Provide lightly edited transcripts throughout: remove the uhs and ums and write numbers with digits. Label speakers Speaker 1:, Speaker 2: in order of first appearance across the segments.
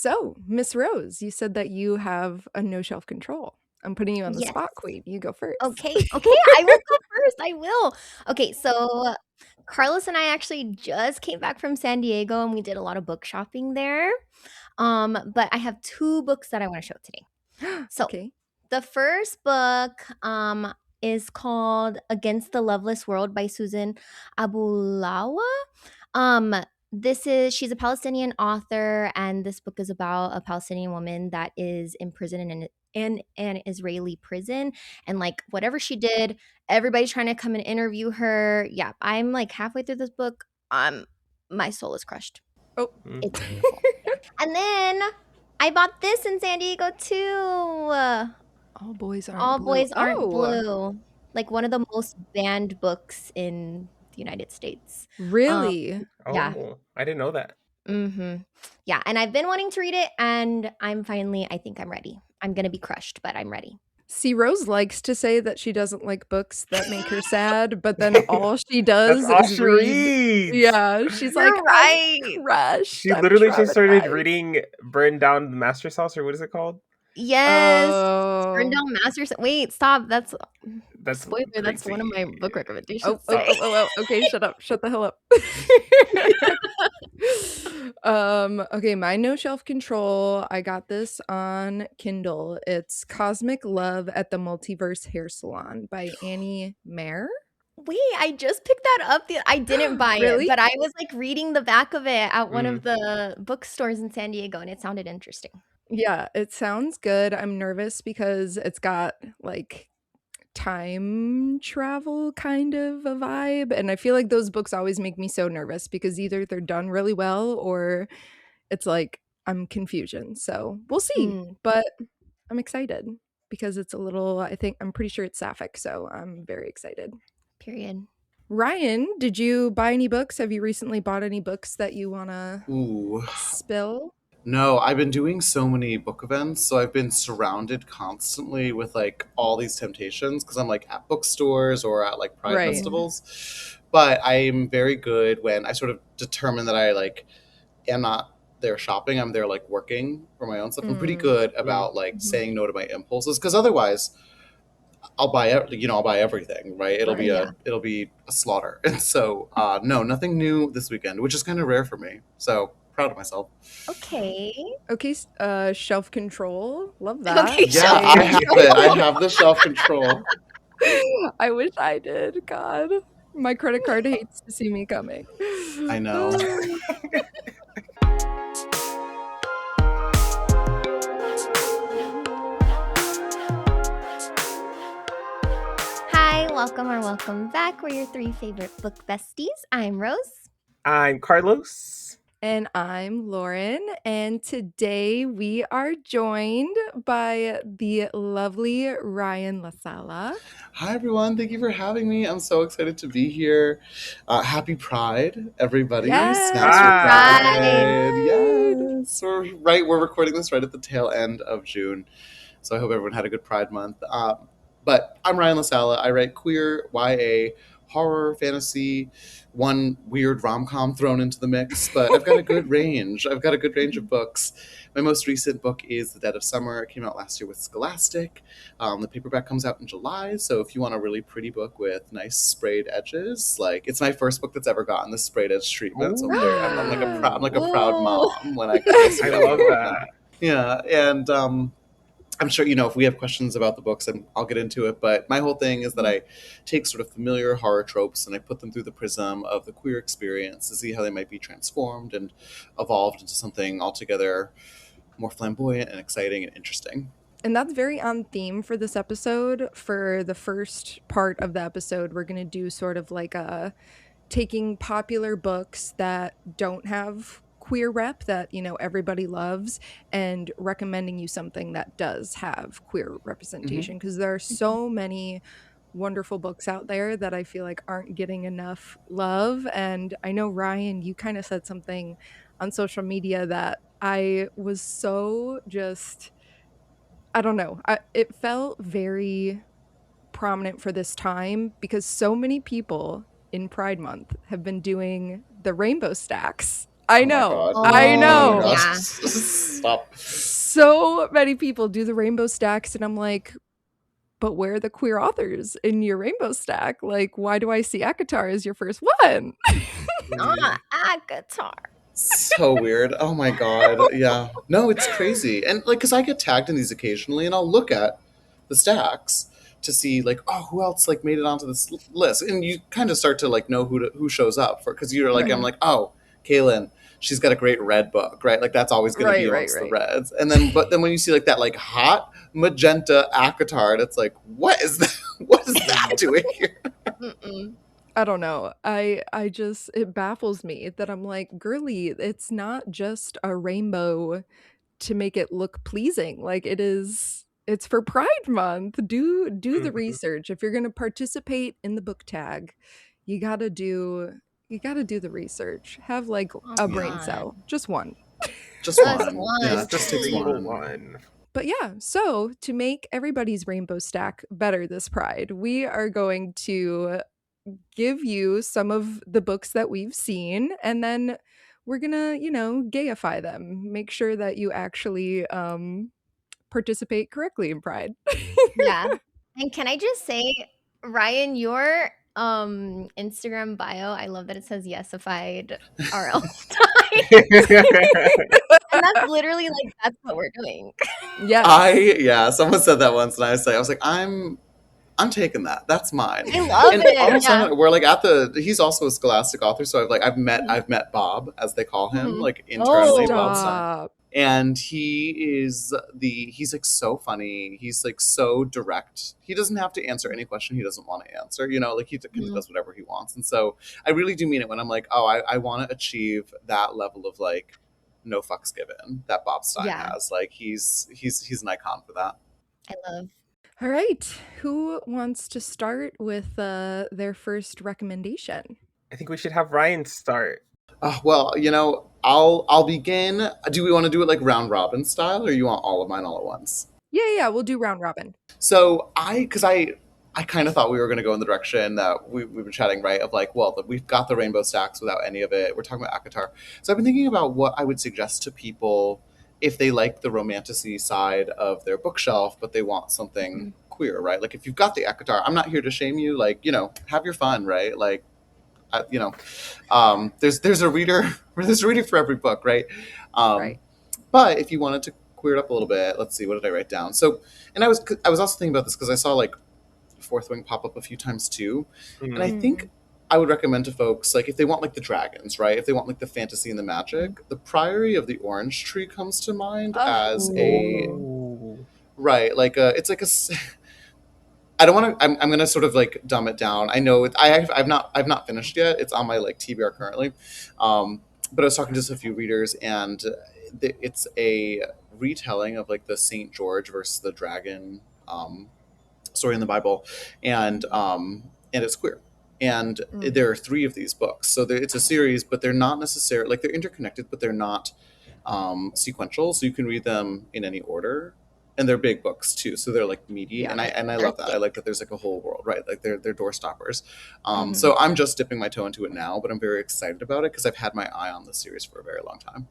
Speaker 1: So, Miss Rose, you said that you have a no shelf control. I'm putting you on the
Speaker 2: Yes.
Speaker 1: spot, Queen. You go first.
Speaker 2: Okay, I will go first. I will. Okay, so Carlos and I actually just came back from San Diego and we did a lot of book shopping there. But I have 2 books that I want to show today. So
Speaker 1: Okay.
Speaker 2: the first book is called Against the Loveless World by Susan Abulawa. She's a Palestinian author, and this book is about a Palestinian woman that is imprisoned in an Israeli prison, and like whatever she did, everybody's trying to come and interview her. Yeah, I'm like halfway through this book. My soul is crushed.
Speaker 1: Oh.
Speaker 2: It's beautiful. And then I bought this in San Diego too.
Speaker 1: All Boys Aren't
Speaker 2: All
Speaker 1: Blue.
Speaker 2: Boys Aren't
Speaker 1: Oh,
Speaker 2: Blue. Like one of the most banned books in the United States.
Speaker 1: really?
Speaker 2: Yeah.
Speaker 3: Oh, I didn't know that.
Speaker 2: Yeah, and I've been wanting to read it, and I think I'm ready. I'm going to be crushed, but I'm ready.
Speaker 1: See, Rose likes to say that she doesn't like books that make her sad, but then all she does
Speaker 3: That's all
Speaker 1: is
Speaker 3: she
Speaker 1: read.
Speaker 3: reads.
Speaker 1: Yeah, she's
Speaker 2: You're
Speaker 1: like,
Speaker 2: right.
Speaker 1: I'm crushed.
Speaker 3: She
Speaker 1: I'm
Speaker 3: literally just started
Speaker 1: traumatized."
Speaker 3: reading Burn Down the Master's House, or what is it called?
Speaker 2: Yes.
Speaker 1: Oh.
Speaker 2: Burn Down Masters. Wait, stop. That's spoiler. That's one of my
Speaker 3: crazy.
Speaker 2: book recommendations.
Speaker 1: Oh, okay, shut up. Shut the hell up. Okay, my no shelf control. I got this on Kindle. It's Cosmic Love at the Multiverse Hair Salon by Annie Mayer.
Speaker 2: Wait, I just picked that up. I didn't buy
Speaker 1: Really?
Speaker 2: it, but I was like reading the back of it at one of the bookstores in San Diego, and it sounded interesting.
Speaker 1: Yeah, it sounds good. I'm nervous because it's got like time travel kind of a vibe, and I feel like those books always make me so nervous because either they're done really well or it's like I'm confusion. So we'll see, but I'm excited because it's a little, I'm pretty sure it's sapphic, so I'm very excited.
Speaker 2: Period.
Speaker 1: Ryan, did you buy any books? Have you recently bought any books that you want to spill?
Speaker 4: No, I've been doing so many book events, so I've been surrounded constantly with like all these temptations because I'm like at bookstores or at like pride festivals. But I'm very good when I sort of determine that I like am not there shopping, I'm there like working for my own stuff. I'm pretty good about like saying no to my impulses because otherwise I'll buy everything, right? It'll be a slaughter. And so no, nothing new this weekend, which is kind of rare for me. So proud of myself.
Speaker 2: Okay,
Speaker 1: shelf control. Love that.
Speaker 2: Okay,
Speaker 4: Yeah, I have it. I have the shelf control.
Speaker 1: I wish I did. God, my credit card hates to see me coming.
Speaker 4: I know.
Speaker 2: Hi, welcome back. We're your 3 favorite book besties. I'm Rose.
Speaker 3: I'm Carlos.
Speaker 1: And I'm Lauren. And today we are joined by the lovely Ryan La Sala.
Speaker 4: Hi, everyone. Thank you for having me. I'm so excited to be here. Happy Pride, everybody.
Speaker 1: Yes.
Speaker 4: Snaps for
Speaker 2: Pride.
Speaker 4: Yes. We're recording this right at the tail end of June. So I hope everyone had a good Pride month. But I'm Ryan La Sala. I write queer, YA, horror, fantasy, one weird rom-com thrown into the mix, but I've got a good range. I've got a good range of books. My most recent book is The Dead of Summer. It came out last year with Scholastic. The paperback comes out in July, so if you want a really pretty book with nice sprayed edges, like it's my first book that's ever gotten this sprayed edge treatment. So I'm like a proud mom when I
Speaker 3: I love that.
Speaker 4: Yeah, and I'm sure, if we have questions about the books, I'll get into it. But my whole thing is that I take sort of familiar horror tropes and I put them through the prism of the queer experience to see how they might be transformed and evolved into something altogether more flamboyant and exciting and interesting.
Speaker 1: And that's very on theme for this episode. For the first part of the episode, we're going to do sort of like taking popular books that don't have queer rep that everybody loves and recommending you something that does have queer representation, because there are so many wonderful books out there that I feel like aren't getting enough love. And I know, Ryan, you kind of said something on social media that I was so I don't know, it felt very prominent for this time because so many people in Pride Month have been doing the rainbow stacks I
Speaker 4: Oh my
Speaker 1: know.
Speaker 4: god.
Speaker 1: I
Speaker 4: Oh
Speaker 1: know.
Speaker 4: my gosh.
Speaker 2: Yeah.
Speaker 4: Stop.
Speaker 1: So many people do the rainbow stacks, and I'm like, but where are the queer authors in your rainbow stack? Like, why do I see Akatar as your first one?
Speaker 2: Akatar.
Speaker 4: So weird. Oh my god. Yeah. No, it's crazy. And like, cause I get tagged in these occasionally, and I'll look at the stacks to see like, oh, who else like made it onto this list, and you kind of start to like know who shows up for, because you're like, I'm like, oh, Kalynn, she's got a great red book, right? Like that's always going to be amongst the reds. And then, but then when you see like that like hot magenta Akatar, it's like, what is that? What is that doing here?
Speaker 1: I don't know. I just, it baffles me that I'm like, girly, it's not just a rainbow to make it look pleasing. Like it's for Pride Month. Do the research. If you're going to participate in the book tag, you got to do the research. Have like a brain cell. Just one.
Speaker 4: Just one. Yeah, it just takes one.
Speaker 1: But yeah, so to make everybody's rainbow stack better this Pride, we are going to give you some of the books that we've seen, and then we're gonna, gayify them. Make sure that you actually participate correctly in Pride.
Speaker 2: Yeah. And can I just say, Ryan, your Instagram bio, I love that it says yesified RL style. And that's literally like that's what we're doing.
Speaker 1: Yes.
Speaker 4: Someone said that once, and I was like, I'm taking that. That's mine.
Speaker 2: I love it.
Speaker 4: Also, we're like he's also a Scholastic author, so I've met Bob, as they call him, like internally, Bob Stein. And he's like so funny. He's like so direct. He doesn't have to answer any question he doesn't want to answer. Like he kind of does whatever he wants. And so I really do mean it when I'm like, oh, I want to achieve that level of like no fucks given that Bob Stein has. Like he's an icon for that.
Speaker 2: I love.
Speaker 1: All right. Who wants to start with their first recommendation?
Speaker 3: I think we should have Ryan start.
Speaker 4: Well, I'll begin. Do we want to do it like round robin style, or you want all of mine all at once?
Speaker 1: Yeah, we'll do round robin.
Speaker 4: So I kind of thought we were going to go in the direction that we've been chatting, right? Of like, well, we've got the rainbow stacks without any of it. We're talking about Akatar. So I've been thinking about what I would suggest to people if they like the romantasy side of their bookshelf, but they want something queer, right? Like if you've got the Akatar, I'm not here to shame you. Like, have your fun, right? Like, there's a reader for every book, right?
Speaker 1: Right.
Speaker 4: But if you wanted to queer it up a little bit, let's see, what did I write down? So, and I was also thinking about this because I saw like Fourth Wing pop up a few times too, and I think I would recommend to folks, like if they want like the dragons, right? If they want like the fantasy and the magic, the Priory of the Orange Tree comes to mind as a right, like it's like a. I don't want to. I'm going to sort of like dumb it down. I know I've not finished yet. It's on my like TBR currently, but I was talking to just a few readers, and it's a retelling of like the Saint George versus the dragon story in the Bible, and it's queer. And there are 3 of these books, so it's a series, but they're not necessarily like they're interconnected, but they're not sequential. So you can read them in any order. And they're big books too, so they're like meaty, and I love that. I like that there's like a whole world, right? Like they're door stoppers. So I'm just dipping my toe into it now, but I'm very excited about it because I've had my eye on this series for a very long time.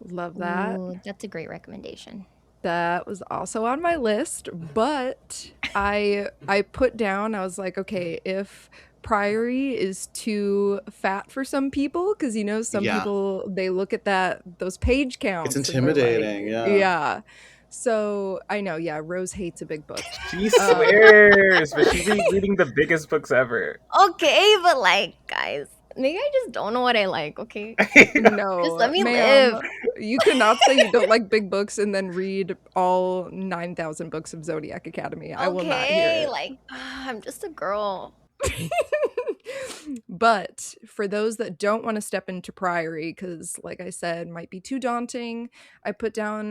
Speaker 1: Love that.
Speaker 2: Ooh, that's a great recommendation.
Speaker 1: That was also on my list, but I put down, I was like, okay, if Priory is too fat for some people, because some people, they look at those page counts.
Speaker 4: It's intimidating,
Speaker 1: yeah. So I know, Rose hates a big book.
Speaker 3: She swears, but she's reading the biggest books ever.
Speaker 2: Okay, but like, guys, maybe I just don't know what I like, okay?
Speaker 1: No.
Speaker 2: Just let me live.
Speaker 1: You cannot say you don't like big books and then read all 9,000 books of Zodiac Academy. I will not hear it.
Speaker 2: Like, I'm just a girl.
Speaker 1: But for those that don't want to step into Priory, because like I said, might be too daunting, I put down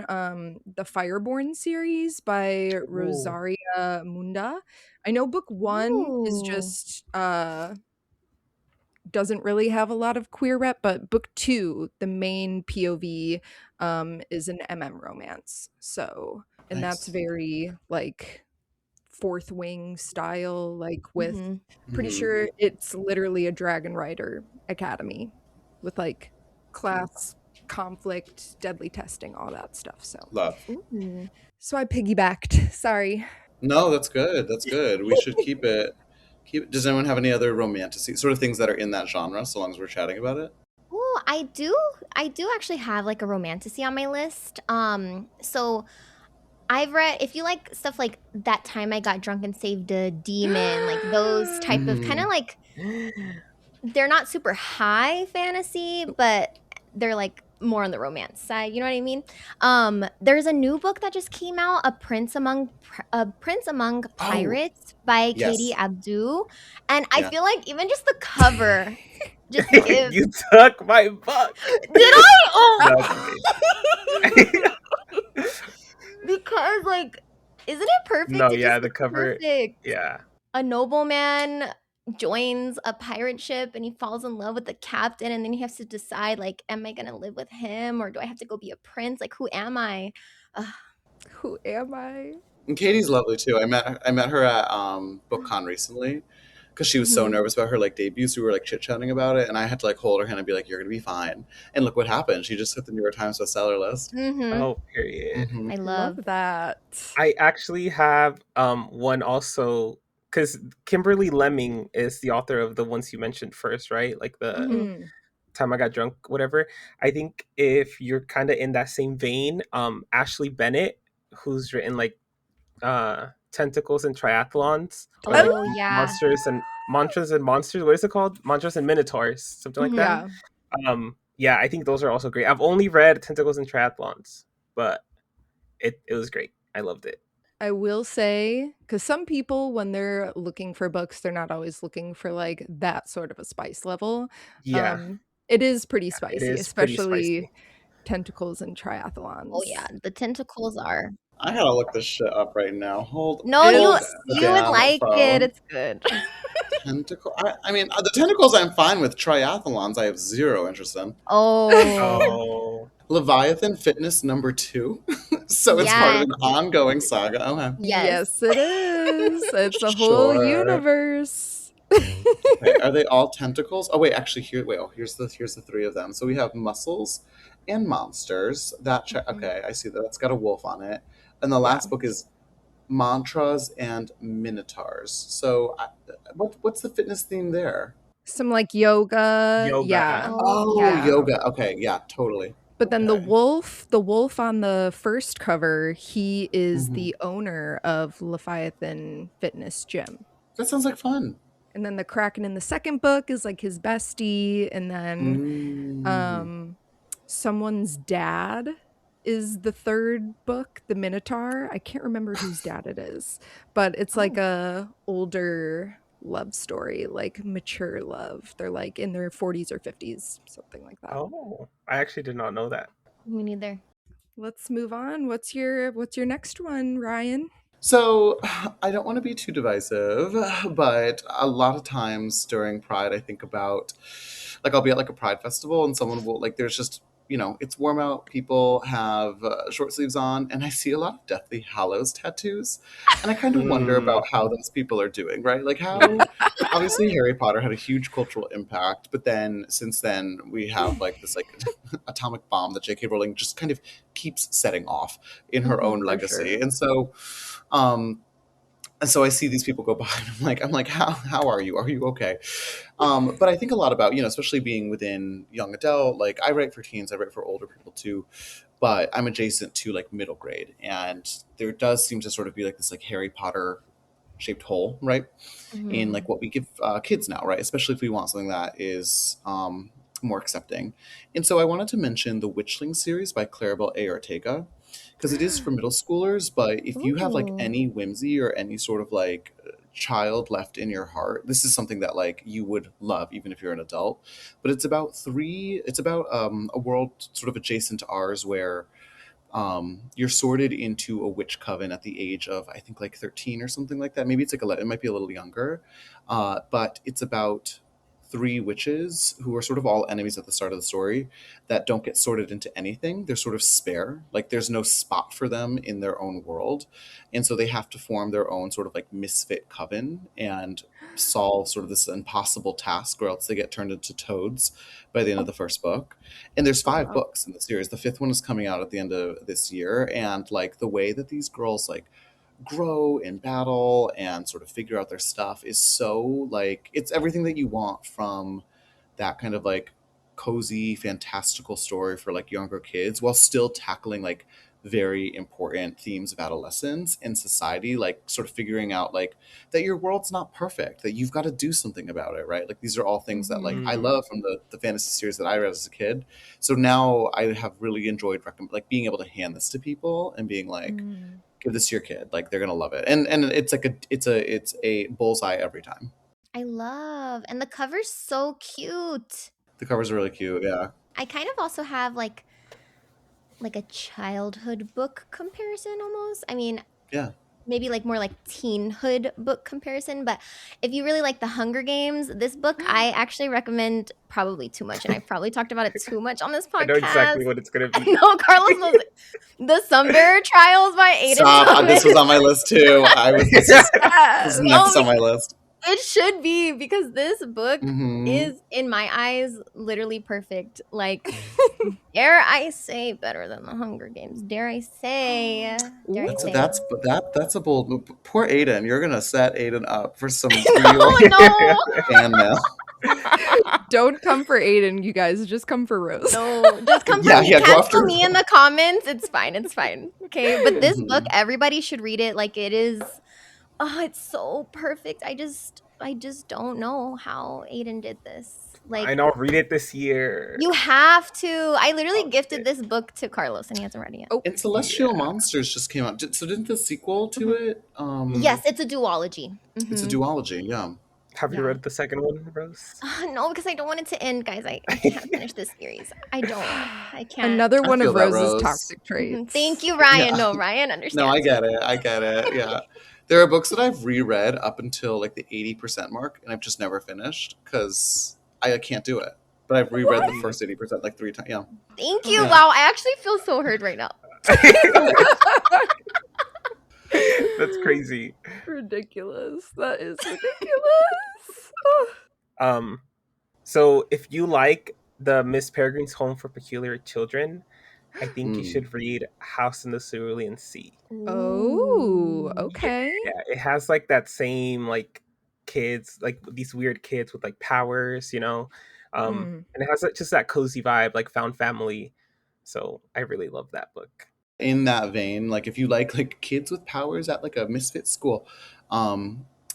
Speaker 1: the Fireborne series by Rosaria Munda. I know book 1 is just doesn't really have a lot of queer rep, but book 2, the main POV is an romance. So, and that's very like Fourth Wing style, like with pretty sure it's literally a Dragon Rider Academy with like class conflict, deadly testing, all that stuff.
Speaker 4: Love.
Speaker 2: Ooh.
Speaker 1: So I piggybacked. Sorry.
Speaker 4: No, that's good. That's good. We should keep it. Does anyone have any other romantic sort of things that are in that genre? So long as we're chatting about it.
Speaker 2: Ooh, I do actually have like a romantasy on my list. So I've read, if you like stuff like That Time I Got Drunk and Saved a Demon, like those type of kind of like, they're not super high fantasy, but they're like more on the romance side. You know what I mean? There's a new book that just came out, A Prince Among Pirates by
Speaker 4: Yes.
Speaker 2: Katie Abdou, and I
Speaker 4: Yeah.
Speaker 2: feel like even just the cover, just gives.
Speaker 3: You took my book.
Speaker 2: Did I? Oh,
Speaker 3: No,
Speaker 2: because like, isn't it perfect?
Speaker 3: No,
Speaker 2: It
Speaker 3: yeah,
Speaker 2: just
Speaker 3: the
Speaker 2: looks
Speaker 3: cover.
Speaker 2: perfect.
Speaker 3: Yeah.
Speaker 2: A nobleman joins a pirate ship and he falls in love with the captain, and then he has to decide, like, am I gonna live with him or do I have to go be a prince? Like, who am I?
Speaker 1: Who am I?
Speaker 4: And Katie's lovely too. I met her at BookCon recently because she was so
Speaker 2: Mhm.
Speaker 4: nervous about her like debut. So we were like chit chatting about it, and I had to like hold her hand and be like, "You're gonna be fine." And look what happened. She just hit the New York Times bestseller list.
Speaker 2: Mhm.
Speaker 3: Oh, period.
Speaker 4: Mhm.
Speaker 2: I
Speaker 1: Love
Speaker 2: love.
Speaker 1: that.
Speaker 3: I actually have one also because Kimberly Lemming is the author of the ones you mentioned first, right? Like the
Speaker 2: Mhm.
Speaker 3: Time I Got Drunk, whatever. I think if you're kind of in that same vein, Ashley Bennett, who's written like Tentacles and Triathlons, or like
Speaker 2: Oh yeah.
Speaker 3: Monsters and Monsters. What is it called? Monsters and Minotaurs, something like that.
Speaker 1: Yeah.
Speaker 3: Yeah, I think those are also great. I've only read Tentacles and Triathlons, but it was great. I loved it.
Speaker 1: I will say, because some people, when they're looking for books, they're not always looking for like that sort of a spice level.
Speaker 3: Yeah,
Speaker 1: It is pretty
Speaker 3: it
Speaker 1: spicy,
Speaker 3: is pretty
Speaker 1: especially
Speaker 3: spicy.
Speaker 1: Tentacles and Triathlons.
Speaker 2: Oh yeah. The tentacles are.
Speaker 4: I gotta look this shit up right now. Hold
Speaker 2: No,
Speaker 1: It'll-
Speaker 4: the
Speaker 2: you would
Speaker 4: damn
Speaker 2: like
Speaker 4: phone.
Speaker 2: it. It's good.
Speaker 4: Tentacle. I mean, the tentacles I'm fine with. Triathlons I have zero interest in.
Speaker 2: Oh.
Speaker 3: Oh,
Speaker 4: Leviathan Fitness #2. So it's part of
Speaker 2: Yes.
Speaker 4: an ongoing saga. Okay.
Speaker 2: Yes.
Speaker 1: It is. It's a whole
Speaker 4: Sure.
Speaker 1: universe.
Speaker 4: Okay, are they all tentacles? Oh wait, actually here's the three of them. So we have muscles and monsters. Okay, I see that. That's got a wolf on it. And the last book is mantras and minotaurs. So what's the fitness theme there?
Speaker 1: Some like yoga.
Speaker 3: Yoga.
Speaker 1: Yeah.
Speaker 4: Oh,
Speaker 1: Yeah.
Speaker 4: yoga. Okay, yeah, totally.
Speaker 1: But then the
Speaker 4: Okay.
Speaker 1: wolf on the first cover, he is
Speaker 4: Mhm.
Speaker 1: the owner of Leviathan Fitness Gym.
Speaker 4: That sounds like fun.
Speaker 1: And then the Kraken in the second book is like his bestie, and then someone's dad is the third book, the Minotaur. I can't remember whose dad it is, but it's like a older love story, like mature love. They're like in their 40s or 50s, something like that.
Speaker 3: Oh, I actually did not know that.
Speaker 2: Me neither.
Speaker 1: Let's move on. What's your next one, Ryan?
Speaker 4: So, I don't want to be too divisive, but a lot of times during Pride, I think about, like, I'll be at like a Pride festival and someone will, like, there's just, it's warm out, people have short sleeves on, and I see a lot of Deathly Hallows tattoos. And I kind of wonder about how those people are doing, right? Like, how, obviously, Harry Potter had a huge cultural impact, but then since then, we have like this, like, atomic bomb that J.K. Rowling just kind of keeps setting off in her own
Speaker 1: For
Speaker 4: legacy.
Speaker 1: sure.
Speaker 4: And so I see these people go by and I'm like, how are you? Are you okay? But I think a lot about, especially being within young adult, like I write for teens, I write for older people too, but I'm adjacent to like middle grade. And there does seem to sort of be like this like Harry Potter shaped hole, right? In like what we give kids now, right? Especially if we want something that is more accepting. And so I wanted to mention the Witchling series by Claribel A. Ortega, because it is for middle schoolers, but if you have like
Speaker 2: Ooh.
Speaker 4: any whimsy or any sort of like child left in your heart, this is something that like you would love even if you're an adult. But it's about a world sort of adjacent to ours where you're sorted into a witch coven at the age of I think like 13 or something like that. Maybe it's like 11, it might be a little younger. But it's about three witches who are sort of all enemies at the start of the story that don't get sorted into anything. They're sort of spare. Like there's no spot for them in their own world. And so they have to form their own sort of like misfit coven. And solve sort of this impossible task, or else they get turned into toads by the end of the first book. And there's 5
Speaker 1: wow.
Speaker 4: books in the series. The 5th one is coming out at the end of this year, and like the way that these girls like grow in battle and sort of figure out their stuff is so like it's everything that you want from that kind of like cozy fantastical story for like younger kids, while still tackling like very important themes of adolescence and society, like sort of figuring out like that your world's not perfect, that you've got to do something about it, right? Like these are all things that like I love from the fantasy series that I read as a kid. So now I have really enjoyed like being able to hand this to people and being like, give this to your kid, like they're gonna love it. And it's like it's a bullseye every time.
Speaker 2: I love, and the cover's so cute.
Speaker 4: The covers are really cute. Yeah.
Speaker 2: I kind of also have like a childhood book comparison almost. I mean,
Speaker 4: Yeah.
Speaker 2: maybe like more like teenhood book comparison, but if you really like the Hunger Games, this book I actually recommend probably too much, and I've probably talked about it too much on this podcast.
Speaker 3: I know exactly what it's gonna
Speaker 2: I
Speaker 3: be.
Speaker 2: know Carlos knows it. The Sunbearer Trials by Aiden.
Speaker 4: Stop. This was on my list too. This is next on my list.
Speaker 2: It should be, because this book
Speaker 4: Mhm.
Speaker 2: is, in my eyes, literally perfect. Like, dare I say, better than the Hunger Games. Dare I say? Dare I say?
Speaker 4: That's a bold move. Poor Aiden. You're gonna set Aiden up for some real
Speaker 2: Oh no!
Speaker 4: fan mail.
Speaker 1: Don't come for Aiden, you guys. Just come for Rose.
Speaker 2: No, just come for
Speaker 4: Yeah,
Speaker 2: me.
Speaker 4: yeah, go
Speaker 2: Cancel
Speaker 4: after
Speaker 2: me in the comments. It's fine. It's fine. Okay, but this book,
Speaker 4: Mhm.
Speaker 2: everybody should read it. Like, it is. Oh, it's so perfect. I just don't know how Aiden did this. Like,
Speaker 3: And I'll read it this year.
Speaker 2: you have to. I literally
Speaker 3: Okay.
Speaker 2: gifted this book to Carlos, and he hasn't read it yet.
Speaker 1: Oh,
Speaker 4: And Celestial Monsters just came out. So didn't the sequel to it?
Speaker 2: Yes, it's a duology.
Speaker 4: It's a
Speaker 2: Mhm.
Speaker 4: duology. Yeah.
Speaker 3: Have you
Speaker 2: Yeah.
Speaker 3: read the second one, Rose?
Speaker 2: No, because I don't want it to end, guys. I can't finish this series. I don't. I can't.
Speaker 1: Another
Speaker 4: I
Speaker 1: one
Speaker 4: feel
Speaker 1: of
Speaker 4: that,
Speaker 1: Rose's
Speaker 4: Rose.
Speaker 1: toxic traits.
Speaker 2: Thank you, Ryan.
Speaker 4: Yeah.
Speaker 2: No, Ryan understands.
Speaker 4: No, I get it. Yeah. There are books that I've reread up until like the 80% mark, and I've just never finished because I can't do it. But I've reread the first 80% like 3 times. Yeah.
Speaker 2: Thank you.
Speaker 4: Yeah.
Speaker 2: Wow, I actually feel so heard right now.
Speaker 3: That's crazy.
Speaker 1: Ridiculous. That is ridiculous.
Speaker 3: So if you like the Miss Peregrine's Home for Peculiar Children, I think you should read House in the Cerulean Sea.
Speaker 1: Oh, okay.
Speaker 3: Yeah, it has like that same like kids, like these weird kids with like powers, you know. And it has like, just that cozy vibe, like found family. So I really love that book.
Speaker 4: In that vein, like if you like kids with powers at like a misfit school,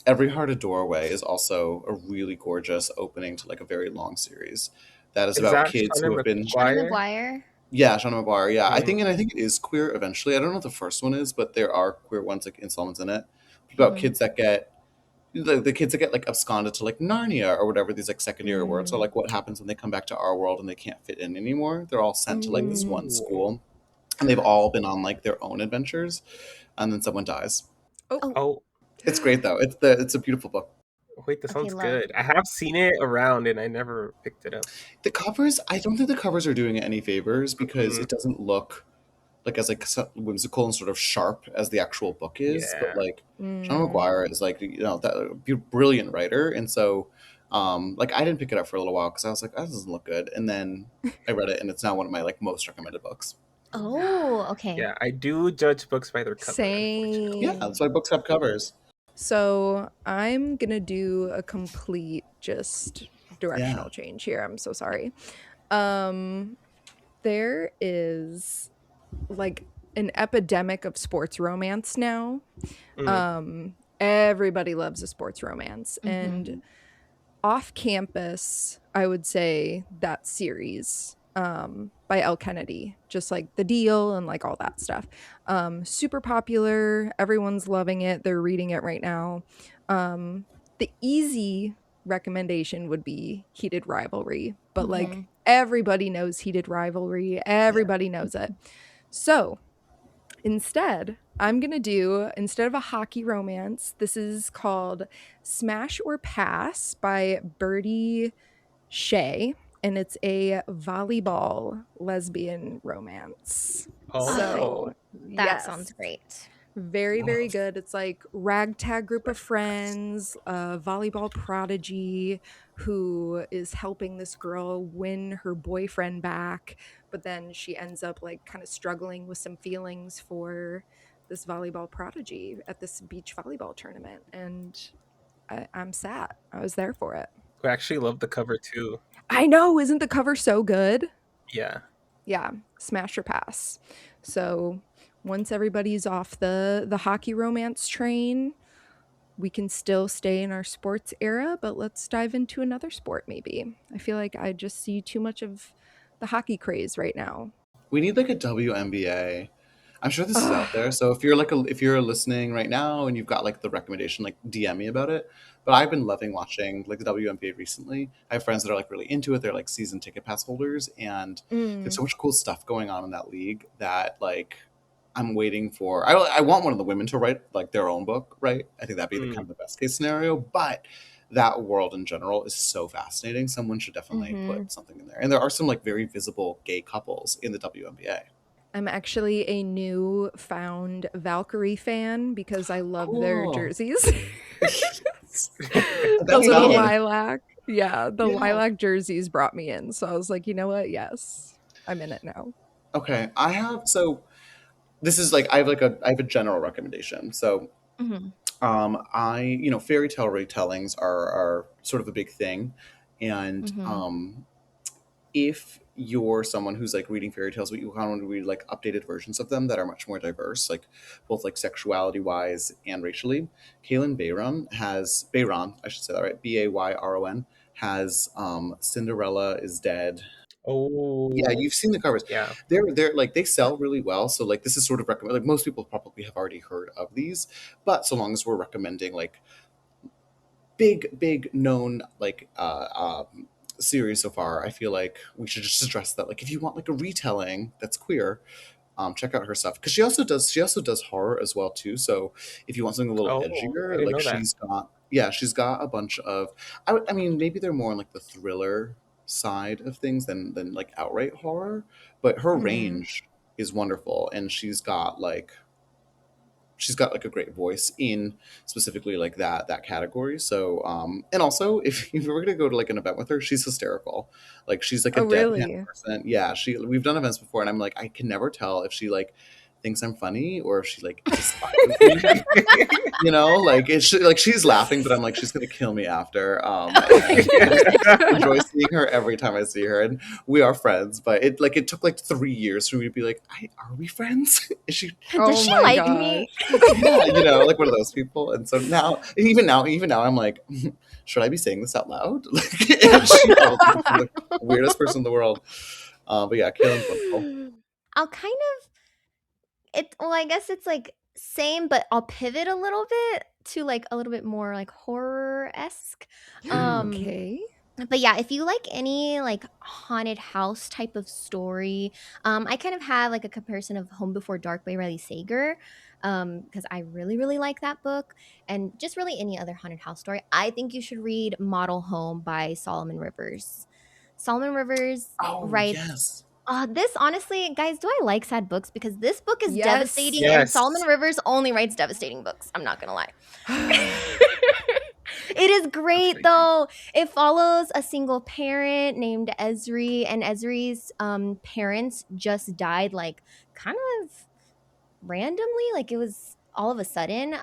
Speaker 4: Every Heart a Doorway is also a really gorgeous opening to like a very long series that is about
Speaker 3: that
Speaker 4: kids
Speaker 3: Shannon
Speaker 4: who have been
Speaker 2: Shannon McGuire.
Speaker 4: Yeah, Shannon McGuire. Yeah, I
Speaker 3: Mhm.
Speaker 4: think it is queer eventually. I don't know what the first one is, but there are queer ones like installments in it about kids that get the kids that get like absconded to like Narnia or whatever these like secondary worlds. So like what happens when they come back to our world and they can't fit in anymore? They're all sent to like this one school, and they've all been on like their own adventures, and then someone dies.
Speaker 3: Oh,
Speaker 4: It's great though. It's a beautiful book.
Speaker 3: wait, that
Speaker 2: Okay,
Speaker 3: sounds
Speaker 2: love.
Speaker 3: good. I have seen it around and I never picked it up.
Speaker 4: The covers, I don't think the covers are doing it any favors because it doesn't look like as like whimsical and sort of sharp as the actual book is.
Speaker 3: Yeah.
Speaker 4: But like Shannon McGuire is like that brilliant writer, and so like I didn't pick it up for a little while because I was like, that doesn't look good, and then I read it and it's now one of my like most recommended books.
Speaker 2: Oh, okay.
Speaker 3: Yeah, I do judge books by their cover.
Speaker 1: Same.
Speaker 4: Yeah, that's why books have covers.
Speaker 1: So I'm gonna do a complete just directional change here. I'm so sorry. There is like an epidemic of sports romance now. Everybody loves a sports romance, and off campus, I would say that series by Elle Kennedy, just like The Deal and like all that stuff. Super popular. Everyone's loving it. They're reading it right now. The easy recommendation would be Heated Rivalry, but like everybody knows Heated Rivalry. Everybody knows it. So instead, I'm going to do, instead of a hockey romance, this is called Smash or Pass by Birdie Schae, and it's a volleyball lesbian romance.
Speaker 3: Oh.
Speaker 1: So
Speaker 2: That
Speaker 1: yes.
Speaker 2: sounds great.
Speaker 1: Very, very good. It's like ragtag group of friends, a volleyball prodigy who is helping this girl win her boyfriend back, but then she ends up like kind of struggling with some feelings for this volleyball prodigy at this beach volleyball tournament. And I'm sad. I was there for it.
Speaker 3: I actually love the cover too.
Speaker 1: I know, isn't the cover so good?
Speaker 3: Yeah.
Speaker 1: Yeah, smash or pass. So once everybody's off the hockey romance train, we can still stay in our sports era, but let's dive into another sport maybe. I feel like I just see too much of the hockey craze right now.
Speaker 4: We need like a WNBA. I'm sure this is
Speaker 1: Ugh.
Speaker 4: out there. So if you're listening right now and you've got like the recommendation, like DM me about it. But I've been loving watching like the WNBA recently. I have friends that are like really into it. They're like season ticket pass holders, and there's
Speaker 1: Mm,
Speaker 4: so much cool stuff going on in that league that like I'm waiting for. I want one of the women to write like their own book, right? I think that'd be the kind of the best case scenario. But that world in general is so fascinating. Someone should definitely
Speaker 1: mhm.
Speaker 4: put something in there. And there are some like very visible gay couples in the WNBA.
Speaker 1: I'm actually a new found Valkyrie fan because I love their
Speaker 4: Cool.
Speaker 1: jerseys. The
Speaker 4: That's
Speaker 1: little
Speaker 4: valid.
Speaker 1: lilac. Yeah, the
Speaker 4: Yeah.
Speaker 1: lilac jerseys brought me in. So I was like, you know what? Yes, I'm in it now.
Speaker 4: Okay. I have so this is like I have a general recommendation. So
Speaker 2: Mhm.
Speaker 4: fairy tale retellings are sort of a big thing. And
Speaker 2: Mhm.
Speaker 4: if you're someone who's like reading fairy tales, but you kind of want to read like updated versions of them that are much more diverse, like both like sexuality wise and racially, Bayron, I should say that right, Bayron, has Cinderella is Dead. Yeah,
Speaker 3: Oh,
Speaker 4: you've seen the covers.
Speaker 3: yeah.
Speaker 4: They're like they sell really well. So like this is sort of recommend like most people probably have already heard of these, but so long as we're recommending like big known like series so far, I feel like we should just address that. Like if you want like a retelling that's queer, check out her stuff because she also does horror as well too. So if you want something a little
Speaker 3: Oh, I
Speaker 4: edgier,
Speaker 3: didn't
Speaker 4: like
Speaker 3: know that.
Speaker 4: she's got a bunch of I mean maybe they're more on like the thriller side of things than like outright horror, but her
Speaker 1: Mhm.
Speaker 4: range is wonderful and she's got like a great voice in specifically like that category. So and also if you were gonna go to like an event with her, she's hysterical. Like she's like a
Speaker 1: Oh,
Speaker 4: deadpan
Speaker 1: really?
Speaker 4: person. Yeah, she we've done events before and I'm like I can never tell if she like thinks I'm funny or if she like despises me. You know, like like she's laughing, but I'm like she's gonna kill me after. And I just enjoy seeing her every time I see her, and we are friends. But it took like 3 years for me to be like, are we friends? Is she?
Speaker 2: Does
Speaker 1: Oh
Speaker 2: she
Speaker 1: my
Speaker 2: like me?
Speaker 1: gosh.
Speaker 4: Yeah, like one of those people. And so even now, I'm like, should I be saying this out loud? Like, and she probably thinks I'm the weirdest person in the world. But yeah, Kaylin's wonderful.
Speaker 2: I'll kind of well, I guess it's like same, but I'll pivot a little bit to like a little bit more like horror-esque. Um
Speaker 1: Okay.
Speaker 2: but yeah, if you like any like haunted house type of story, I kind of have like a comparison of Home Before Dark by Riley Sager, because I really really like that book, and just really any other haunted house story. I think you should read Model Home by Solomon Rivers. Solomon Rivers
Speaker 4: Oh
Speaker 2: writes.
Speaker 4: yes.
Speaker 2: This honestly, guys, do I like sad books? Because this book is
Speaker 1: Yes.
Speaker 2: devastating, and Solomon
Speaker 3: Yes.
Speaker 2: Rivers only writes devastating books. I'm not gonna lie. It is great
Speaker 3: Perfect.
Speaker 2: though. It follows a single parent named Esri, and Esri's parents just died like kind of randomly, like it was all of a sudden.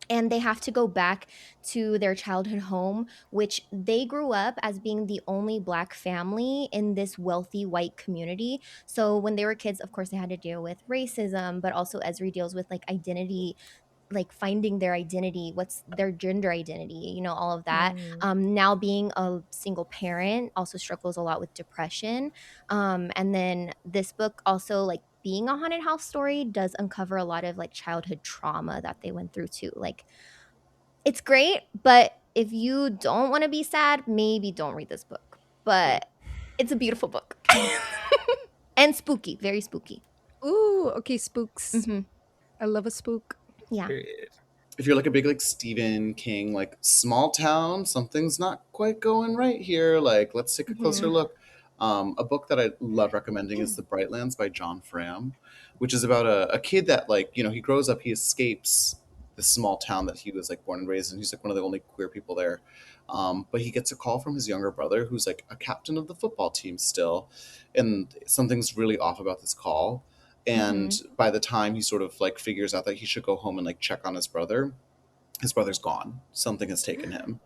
Speaker 2: And they have to go back to their childhood home, which they grew up as being the only Black family in this wealthy white community. So when they were kids, of course, they had to deal with racism, but also Esri deals with like identity, like finding their identity, what's their gender identity, all of that.
Speaker 1: Mm.
Speaker 2: Now being a single parent also struggles a lot with depression. And then this book also, like being a haunted house story, does uncover a lot of like childhood trauma that they went through too. Like it's great, but if you don't want to be sad, maybe don't read this book. But it's a beautiful book. And spooky, very spooky.
Speaker 1: Ooh, okay, spooks.
Speaker 2: Hmm.
Speaker 1: I love a spook.
Speaker 2: Yeah.
Speaker 3: Period.
Speaker 4: If you're like a big like Stephen King, like small town, something's not quite going right here. Like let's take a closer
Speaker 2: Hmm.
Speaker 4: look. A book that I love recommending is The Brightlands by John Fram, which is about a kid that, like, he grows up, he escapes this small town that he was like born and raised in. He's like one of the only queer people there. But he gets a call from his younger brother, who's like a captain of the football team still, and something's really off about this call. And by the time he sort of like figures out that he should go home and like check on his brother's gone. Something has taken him.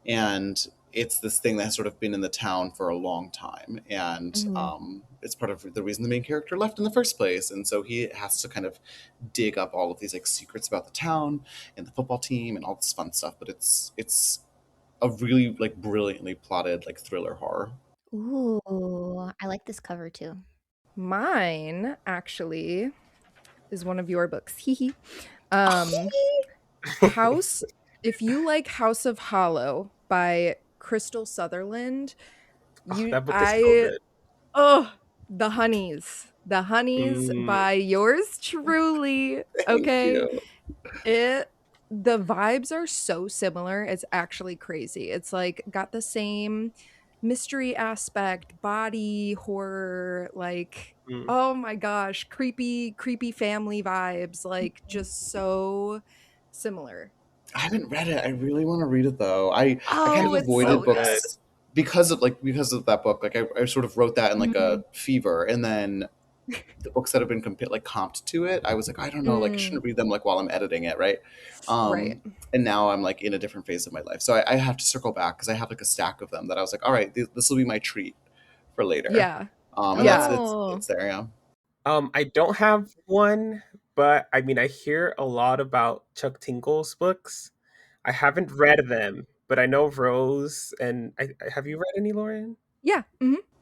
Speaker 4: And it's this thing that has sort of been in the town for a long time. And it's part of the reason the main character left in the first place. And so he has to kind of dig up all of these like secrets about the town and the football team and all this fun stuff. But it's a really like brilliantly plotted like thriller horror.
Speaker 2: Ooh, I like this cover too.
Speaker 1: Mine actually is one of your books. Hee House. If you like House of Hollow by Crystal Sutherland,
Speaker 3: That book is so good.
Speaker 1: Oh, The Honeys by yours truly. Okay. The vibes are so similar. It's actually crazy. It's like got the same mystery aspect, body horror, like oh my gosh, creepy family vibes, like just so similar.
Speaker 4: I haven't read it. I really want to read it though. I kind of
Speaker 1: it's
Speaker 4: avoided
Speaker 1: so
Speaker 4: books
Speaker 1: good.
Speaker 4: because of that book. Like I sort of wrote that in like a fever, and then the books that have been comped to it, I was like, I don't know, like I shouldn't read them like while I'm editing it, right?
Speaker 1: Right.
Speaker 4: And now I'm like in a different phase of my life, so I have to circle back because I have like a stack of them that I was like, all right, this will be my treat for later.
Speaker 1: Yeah.
Speaker 4: And it's there, yeah.
Speaker 3: I don't have one, but I mean, I hear a lot about Chuck Tingle's books. I haven't read them, but I know Rose and have you read any, Lauren?
Speaker 1: Yeah.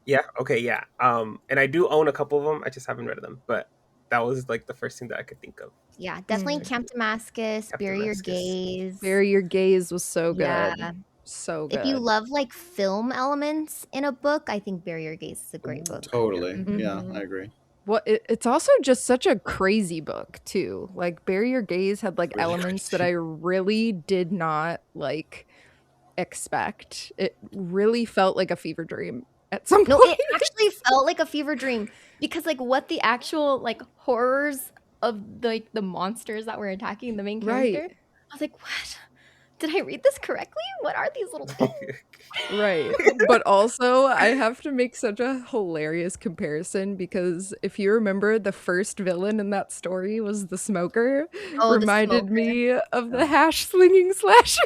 Speaker 3: Yeah. Okay. Yeah. And I do own a couple of them. I just haven't read them, but that was like the first thing that I could think of.
Speaker 2: Yeah, definitely Camp Damascus, Bury Your Gaze.
Speaker 1: Bury Your Gaze was so good.
Speaker 2: Yeah.
Speaker 1: So good.
Speaker 2: If you love like film elements in a book, I think Bury Your Gaze is a great book.
Speaker 4: Totally. Yeah, I agree.
Speaker 1: Well, it's also just such a crazy book too. Like Bury Your Gaze had like really elements that I really did not like expect. It really felt like a fever dream at some point.
Speaker 2: No, it actually felt like a fever dream because like what the actual like horrors of the monsters that were attacking the main character. Right. I was like, what? Did I read this correctly? What are these little things?
Speaker 1: Right. But also, I have to make such a hilarious comparison because if you remember, the first villain in that story was the smoker. Reminded me of the hash slinging slasher.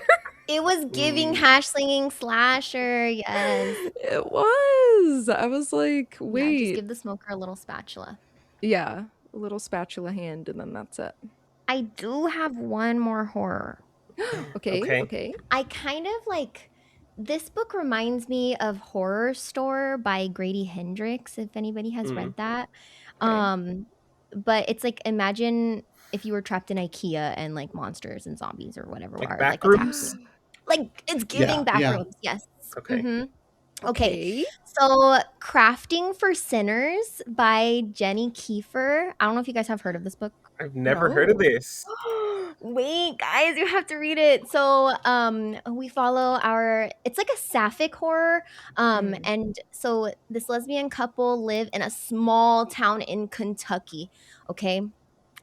Speaker 2: It was giving hash slinging slasher, yes.
Speaker 1: It was. I was like, wait.
Speaker 2: Yeah, just give the smoker a little spatula.
Speaker 1: Yeah, a little spatula hand, and then that's it.
Speaker 2: I do have one more horror.
Speaker 1: Okay.
Speaker 2: I kind of like, this book reminds me of Horror Store by Grady Hendrix, if anybody has read that. But it's like, imagine if you were trapped in IKEA and like monsters and zombies or whatever
Speaker 3: like
Speaker 2: are
Speaker 3: backrooms.
Speaker 2: Like it's giving backrooms, yes.
Speaker 3: Okay.
Speaker 2: Okay. So Crafting for Sinners by Jenny Kiefer. I don't know if you guys have heard of this book.
Speaker 3: I've never heard of this.
Speaker 2: Wait, guys, you have to read it. So we follow it's like a sapphic horror. And so this lesbian couple live in a small town in Kentucky. Okay.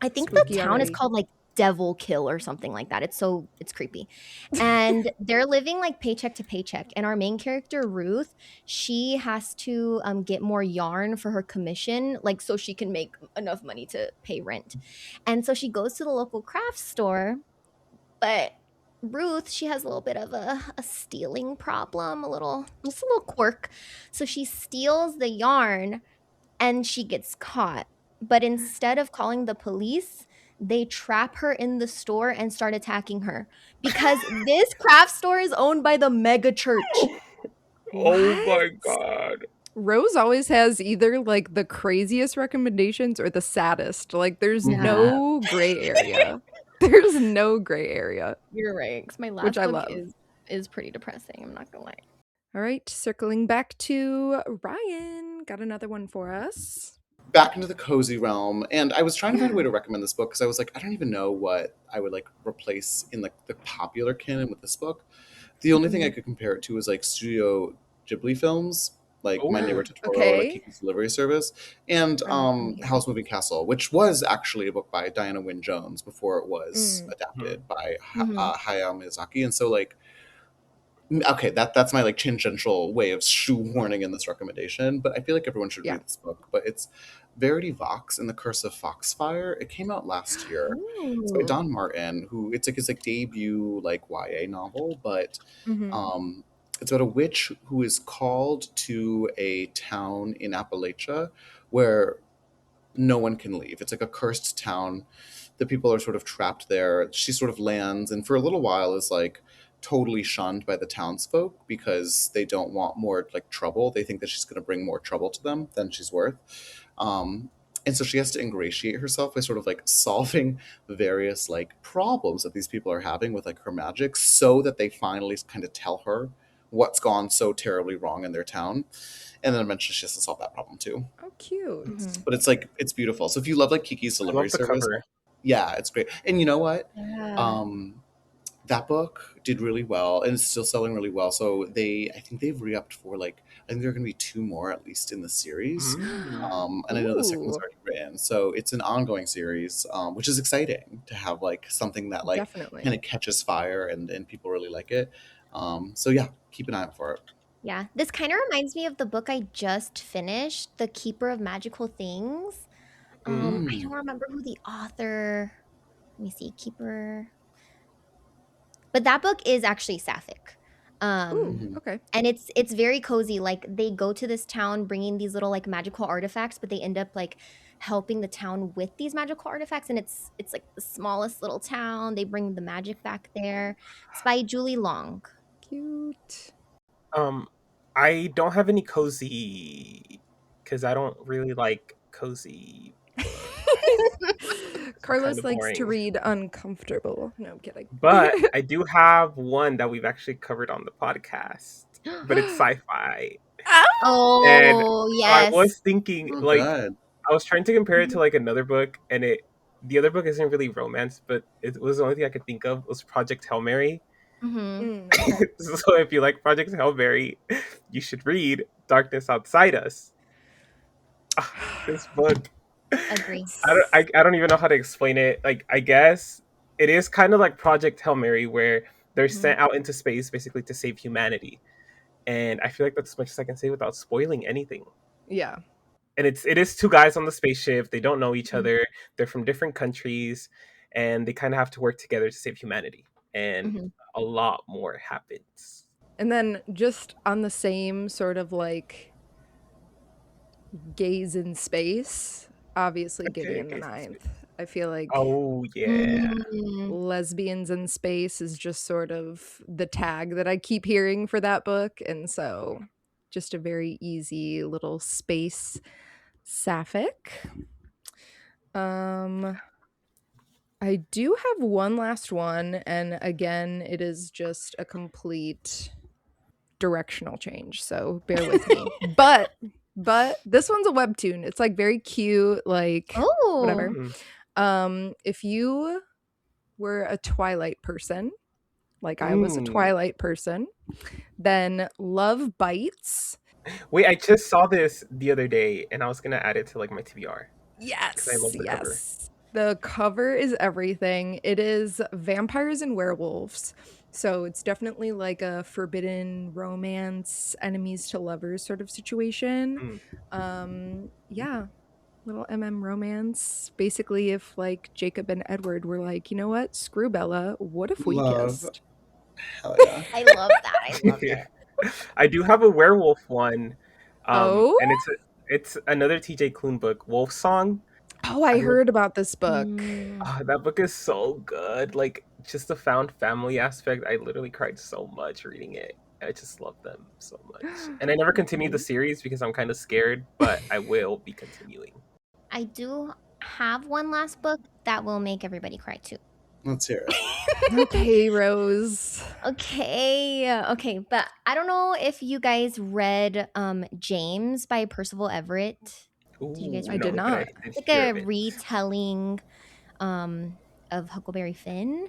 Speaker 2: I think the town is called like Devil Kill or something like that. It's creepy. And they're living like paycheck to paycheck. And our main character, Ruth, she has to get more yarn for her commission, like so she can make enough money to pay rent. And so she goes to the local craft store, but Ruth, she has a little bit of a stealing problem, just a little quirk. So she steals the yarn and she gets caught. But instead of calling the police, they trap her in the store and start attacking her because this craft store is owned by the mega church.
Speaker 3: Oh my God.
Speaker 1: Rose always has either like the craziest recommendations or the saddest. Like there's no gray area. There's no gray area.
Speaker 2: You're right. Because my last book is pretty depressing. I'm not gonna lie.
Speaker 1: All right, circling back to Ryan. Got another one for us.
Speaker 4: Back into the cozy realm, and I was trying to find a way to recommend this book because I was like, I don't even know what I would like replace in like the popular canon with this book. The only thing I could compare it to was like Studio Ghibli films, like My Neighbor
Speaker 3: Oh.
Speaker 4: Totoro, like
Speaker 1: Okay.
Speaker 4: Kiki's Delivery Service, and
Speaker 1: I'm here.
Speaker 4: House Moving Castle, which was actually a book by Diana Wynne Jones before it was
Speaker 1: Mm.
Speaker 4: adapted by
Speaker 2: Mhm.
Speaker 4: Hayao Miyazaki. And so like, okay, that's my like tangential way of shoehorning in this recommendation, but I feel like everyone should
Speaker 1: Yeah.
Speaker 4: read this book. But it's Verity Vox and the Curse of Foxfire. It came out last year. It's by
Speaker 2: Ooh.
Speaker 4: Don Martin, who it's like his like debut like YA novel, but
Speaker 1: Mhm.
Speaker 4: um, it's about a witch who is called to a town in Appalachia where no one can leave. It's like a cursed town. The people are sort of trapped there. She sort of lands and for a little while is like totally shunned by the townsfolk because they don't want more like trouble. They think that she's going to bring more trouble to them than she's worth. Um, and so she has to ingratiate herself by sort of like solving various like problems that these people are having with like her magic so that they finally kind of tell her what's gone so terribly wrong in their town. And then eventually she has to solve that problem too.
Speaker 1: Oh, cute.
Speaker 2: Mhm.
Speaker 4: But it's like it's beautiful. So if you love like Kiki's
Speaker 3: I
Speaker 4: Delivery
Speaker 3: love the
Speaker 4: Service,
Speaker 3: cover.
Speaker 4: yeah, it's great. And you know what?
Speaker 2: Yeah.
Speaker 4: Um, that book did really well and it's still selling really well. So I think they've re-upped for like, I think there are going to be two more at least in the series.
Speaker 3: Mm.
Speaker 4: And I know the second one's
Speaker 1: Ooh,
Speaker 4: already written. So it's an ongoing series, which is exciting to have like something that like
Speaker 1: definitely.
Speaker 4: kind of catches fire and people really like it. So yeah, keep an eye out for it.
Speaker 2: Yeah. This kind of reminds me of the book I just finished, The Keeper of Magical Things.
Speaker 3: Mm.
Speaker 2: I don't remember who the author. Let me see, Keeper. But that book is actually sapphic.
Speaker 1: Ooh,
Speaker 2: Um,
Speaker 4: Mhm.
Speaker 1: okay.
Speaker 2: and it's very cozy. Like they go to this town bringing these little like magical artifacts, but they end up like helping the town with these magical artifacts, and it's like the smallest little town. They bring the magic back there. It's by Julie Long.
Speaker 1: Cute.
Speaker 3: Um, I don't have any cozy because I don't really like cozy books. I'm kind
Speaker 1: Carlos
Speaker 3: of
Speaker 1: likes to
Speaker 3: boring.
Speaker 1: read uncomfortable. No, I'm kidding.
Speaker 3: But I do have one that we've actually covered on the podcast, but it's sci-fi.
Speaker 1: Ah!
Speaker 3: And
Speaker 2: Oh
Speaker 3: I
Speaker 2: yes.
Speaker 3: was thinking,
Speaker 4: Oh,
Speaker 3: like,
Speaker 4: good.
Speaker 3: I was trying to compare it to
Speaker 2: Mhm.
Speaker 3: like another book, and the other book isn't really romance, but it was the only thing I could think of was Project Hail Mary.
Speaker 2: Mhm.
Speaker 1: Okay.
Speaker 3: So if you like Project Hail Mary, you should read Darkness Outside Us. Ah, this book,
Speaker 2: Agree.
Speaker 3: I don't even know how to explain it. Like, I guess it is kind of like Project Hail Mary, where they're
Speaker 2: Mhm.
Speaker 3: sent out into space basically to save humanity. And I feel like that's as much as I can say without spoiling anything.
Speaker 1: Yeah.
Speaker 3: And it is two guys on the spaceship. They don't know each
Speaker 2: Mhm.
Speaker 3: other. They're from different countries, and they kind of have to work together to save humanity. And
Speaker 2: Mhm.
Speaker 3: a lot more happens.
Speaker 1: And then just on the same sort of like gaze in space, obviously
Speaker 3: Okay,
Speaker 1: Gideon the
Speaker 3: okay.
Speaker 1: Ninth. I feel like
Speaker 3: Oh yeah.
Speaker 2: Mm.
Speaker 1: lesbians in space is just sort of the tag that I keep hearing for that book. And so just a very easy little space sapphic. I do have one last one, and again, it is just a complete directional change, so bear with me. But this one's a webtoon. It's like very cute, like
Speaker 2: Oh.
Speaker 1: whatever. If you were a Twilight person, like I was a
Speaker 3: Mm.
Speaker 1: Twilight person, then Love Bites.
Speaker 3: Wait, I just saw this the other day, and I was gonna add it to like my TBR because I
Speaker 1: Yes,
Speaker 3: love the cover.
Speaker 1: yes. The cover is everything. It is vampires and werewolves. So it's definitely like a forbidden romance, enemies to lovers sort of situation.
Speaker 3: Mm.
Speaker 1: Yeah, little romance. Basically, if like Jacob and Edward were like, you know what, screw Bella, what if we
Speaker 4: Love.
Speaker 1: kissed?
Speaker 4: Hell yeah.
Speaker 2: I love that. I love it.
Speaker 3: I do have a werewolf one,
Speaker 1: Oh,
Speaker 3: and it's another TJ Klune book, Wolfsong.
Speaker 1: oh,
Speaker 3: I
Speaker 1: I
Speaker 3: love
Speaker 1: heard about this book.
Speaker 2: Mm.
Speaker 3: that book is so good. Like just the found family aspect. I literally cried so much reading it. I just love them so much. And I never continued the series because I'm kind of scared, but I will be continuing.
Speaker 2: I do have one last book that will make everybody cry too.
Speaker 4: Let's hear it.
Speaker 1: Okay, Rose.
Speaker 2: Okay, but I don't know if you guys read James by Percival Everett. Did you guys
Speaker 3: Ooh,
Speaker 1: I
Speaker 2: read
Speaker 1: did
Speaker 2: that?
Speaker 3: no, but I
Speaker 1: not.
Speaker 3: did
Speaker 2: It's like
Speaker 3: hear
Speaker 2: a
Speaker 3: of it.
Speaker 2: retelling of Huckleberry Finn.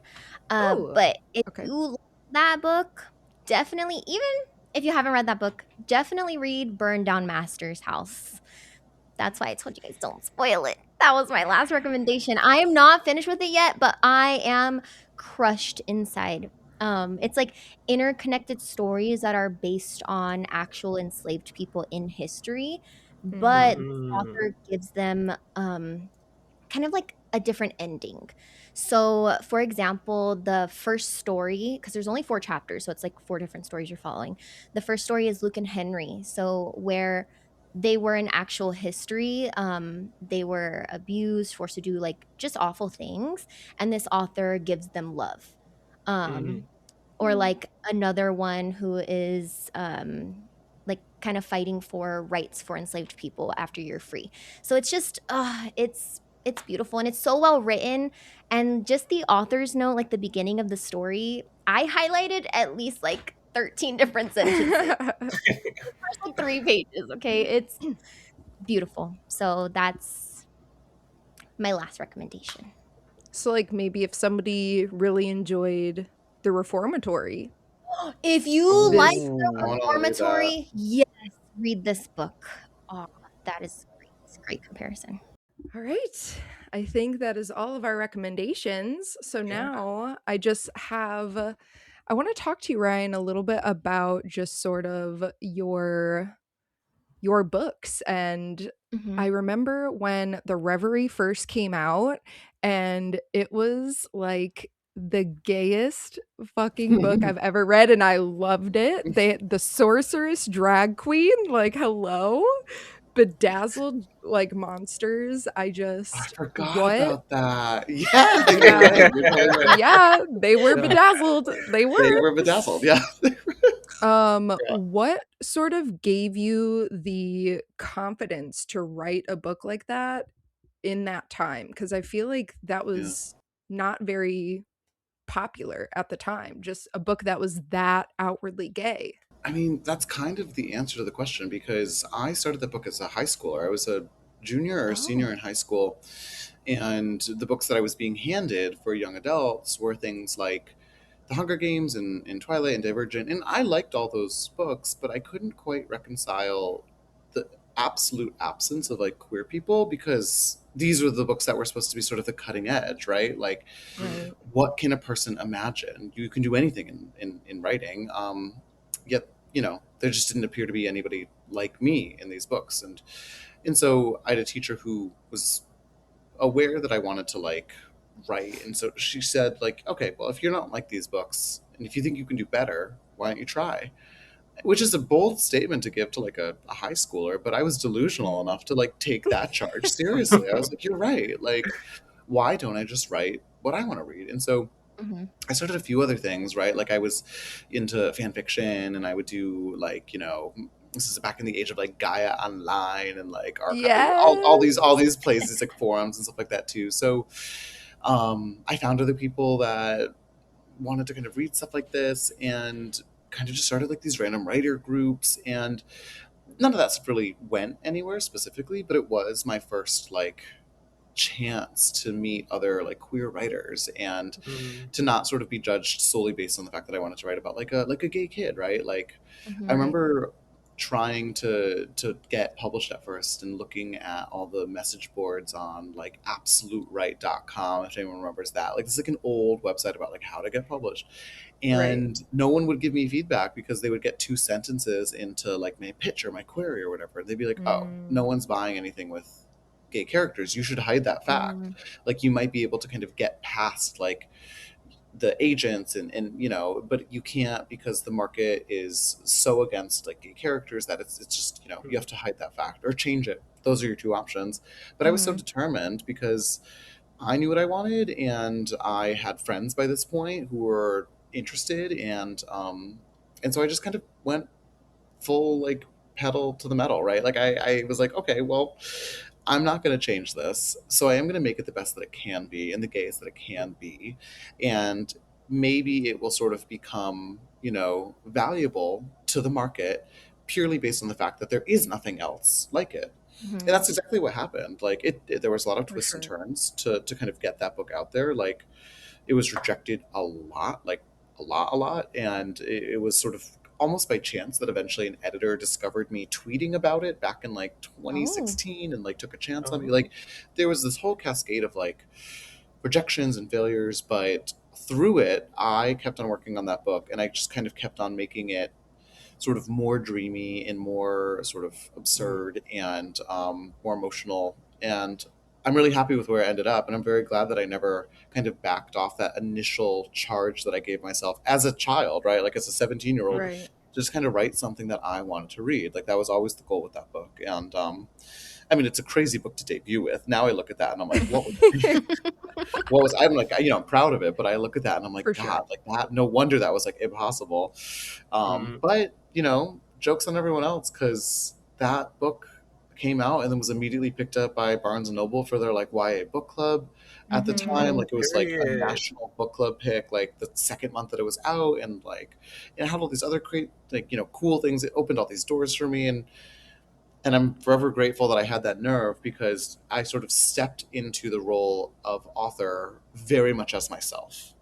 Speaker 1: Oh,
Speaker 2: But if
Speaker 1: okay.
Speaker 2: you like that book, definitely even if you haven't read that book, definitely read Burn Down Master's House. That's why I told you guys don't spoil it. That was my last recommendation. I am not finished with it yet, but I am crushed inside. It's like interconnected stories that are based on actual enslaved people in history, but the
Speaker 3: Mm.
Speaker 2: author gives them kind of like a different ending. So, for example, the first story, because there's only 4 chapters, so it's like 4 different stories you're following. The first story is Luke and Henry. So, where they were in actual history, they were abused, forced to do like just awful things, and this author gives them love.
Speaker 3: Mhm.
Speaker 2: Or like another one who is like kind of fighting for rights for enslaved people after you're free. So it's just it's beautiful and it's so well written, and just the author's note, like the beginning of the story, I highlighted at least like 13 different sentences. First like 3 pages, okay? It's beautiful. So that's my last recommendation.
Speaker 1: So, like, maybe if somebody really enjoyed The Reformatory,
Speaker 2: If you like
Speaker 1: this.
Speaker 4: I
Speaker 2: the
Speaker 4: want to read that.
Speaker 2: reformatory, yes, read this book. Oh, that is great. It's a great comparison.
Speaker 1: All right. I think that is all of our recommendations. So now I just have, I want to talk to you, Ryan, a little bit about just sort of your books. And I remember when The Reverie first came out, and it was like the gayest fucking book I've ever read, and I loved it. The sorceress drag queen, like, hello, bedazzled like monsters. I
Speaker 4: I
Speaker 1: just,
Speaker 4: forgot
Speaker 1: what?
Speaker 4: about that. Yeah, they were
Speaker 1: Yeah.
Speaker 4: gay. You're totally right.
Speaker 1: Yeah, they were
Speaker 4: Yeah.
Speaker 1: bedazzled. They
Speaker 4: They
Speaker 1: were.
Speaker 4: were bedazzled. Yeah. Yeah.
Speaker 1: What sort of gave you the confidence to write a book like that in that time? Because I feel like that
Speaker 4: Yeah.
Speaker 1: was not very popular at the time. Just a book that was that outwardly gay.
Speaker 4: I mean, that's kind of the answer to the question because I started the book as a high schooler. I was a junior or senior
Speaker 1: Oh.
Speaker 4: in high school, and the books that I was being handed for young adults were things like The Hunger Games and Twilight and Divergent. And I liked all those books, but I couldn't quite reconcile the absolute absence of like queer people because these were the books that were supposed to be sort of the cutting edge, right? Like,
Speaker 1: Right.
Speaker 4: what can a person imagine? You can do anything in writing. Yet, there just didn't appear to be anybody like me in these books. And so I had a teacher who was aware that I wanted to like write. And so she said, like, okay, well, if you're not like these books and if you think you can do better, why don't you try? Which is a bold statement to give to like a high schooler, but I was delusional enough to like take that charge seriously. I was like, you're right. Like, why don't I just write what I want to read? And so
Speaker 2: Mm-hmm.
Speaker 4: I started a few other things, right? Like I was into fan fiction and I would do like, this is back in the age of like Gaia Online and like archive, all
Speaker 1: Yes.
Speaker 4: these places like forums and stuff like that too. So I found other people that wanted to kind of read stuff like this and kind of just started like these random writer groups, and none of that stuff really went anywhere specifically, but it was my first like chance to meet other like queer writers and
Speaker 3: Mm.
Speaker 4: to not sort of be judged solely based on the fact that I wanted to write about like a gay kid, right? Like I
Speaker 2: Mm-hmm.
Speaker 1: Right.
Speaker 4: remember trying to get published at first and looking at all the message boards on like absolutewrite.com, if anyone remembers that. Like this is like an old website about like how to get published.
Speaker 1: Right.
Speaker 4: And no one would give me feedback because they would get 2 sentences into like my pitch or my query or whatever. They'd be like, oh, no one's buying anything with gay characters. You should hide that fact.
Speaker 2: Mm-hmm.
Speaker 4: Like you might be able to kind of get past like the agents and but you can't because the market is so against like gay characters that it's just you have to hide that fact or change it. Those are your 2 options. But I was so
Speaker 1: Mm-hmm.
Speaker 4: determined because I knew what I wanted and I had friends by this point who were interested, and so I just kind of went full like pedal to the metal, right? Like I was like, okay, well, I'm not going to change this. So I am going to make it the best that it can be and the gayest that it can be. And maybe it will sort of become, valuable to the market purely based on the fact that there is nothing else like it. And
Speaker 2: Mm-hmm.
Speaker 4: that's exactly what happened. Like there was a lot of
Speaker 1: For
Speaker 4: twists and
Speaker 1: sure.
Speaker 4: turns to kind of get that book out there. Like it was rejected a lot, like a lot. And it was sort of almost by chance that eventually an editor discovered me tweeting about it back in like 2016 and like took a chance on me. Like there was this whole cascade of like rejections and failures, but through it, I kept on working on that book and I just kind of kept on making it sort of more dreamy and more sort of absurd and more emotional. And I'm really happy with where I ended up. And I'm very glad that I never kind of backed off that initial charge that I gave myself as a child, right? Like as a 17-year-old,
Speaker 1: Right.
Speaker 4: just kind of write something that I wanted to read. Like that was always the goal with that book. And I mean, it's a crazy book to debut with. Now I look at that and I'm like, I'm like, I'm proud of it, but I look at that and I'm like,
Speaker 1: For
Speaker 4: God,
Speaker 1: sure.
Speaker 4: like that, no wonder that was like impossible. But, joke's on everyone else because that book came out and then was immediately picked up by Barnes and Noble for their like YA book club at the time. Like it was like a national book club pick, like the second month that it was out, and like it had all these other cool things. It opened all these doors for me, and I'm forever grateful that I had that nerve because I sort of stepped into the role of author very much as myself.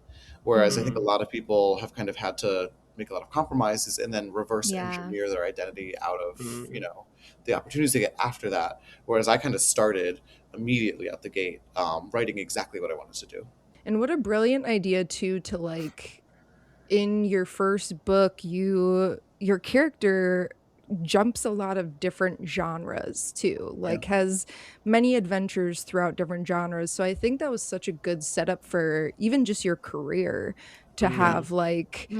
Speaker 4: Whereas I think a lot of people have kind of had to make a lot of compromises and then reverse engineer their identity out of, the opportunities they get after that. Whereas I kind of started immediately out the gate, writing exactly what I wanted to do.
Speaker 1: And what a brilliant idea too, to like in your first book, your character jumps a lot of different genres too, like has many adventures throughout different genres. So I think that was such a good setup for even just your career to have like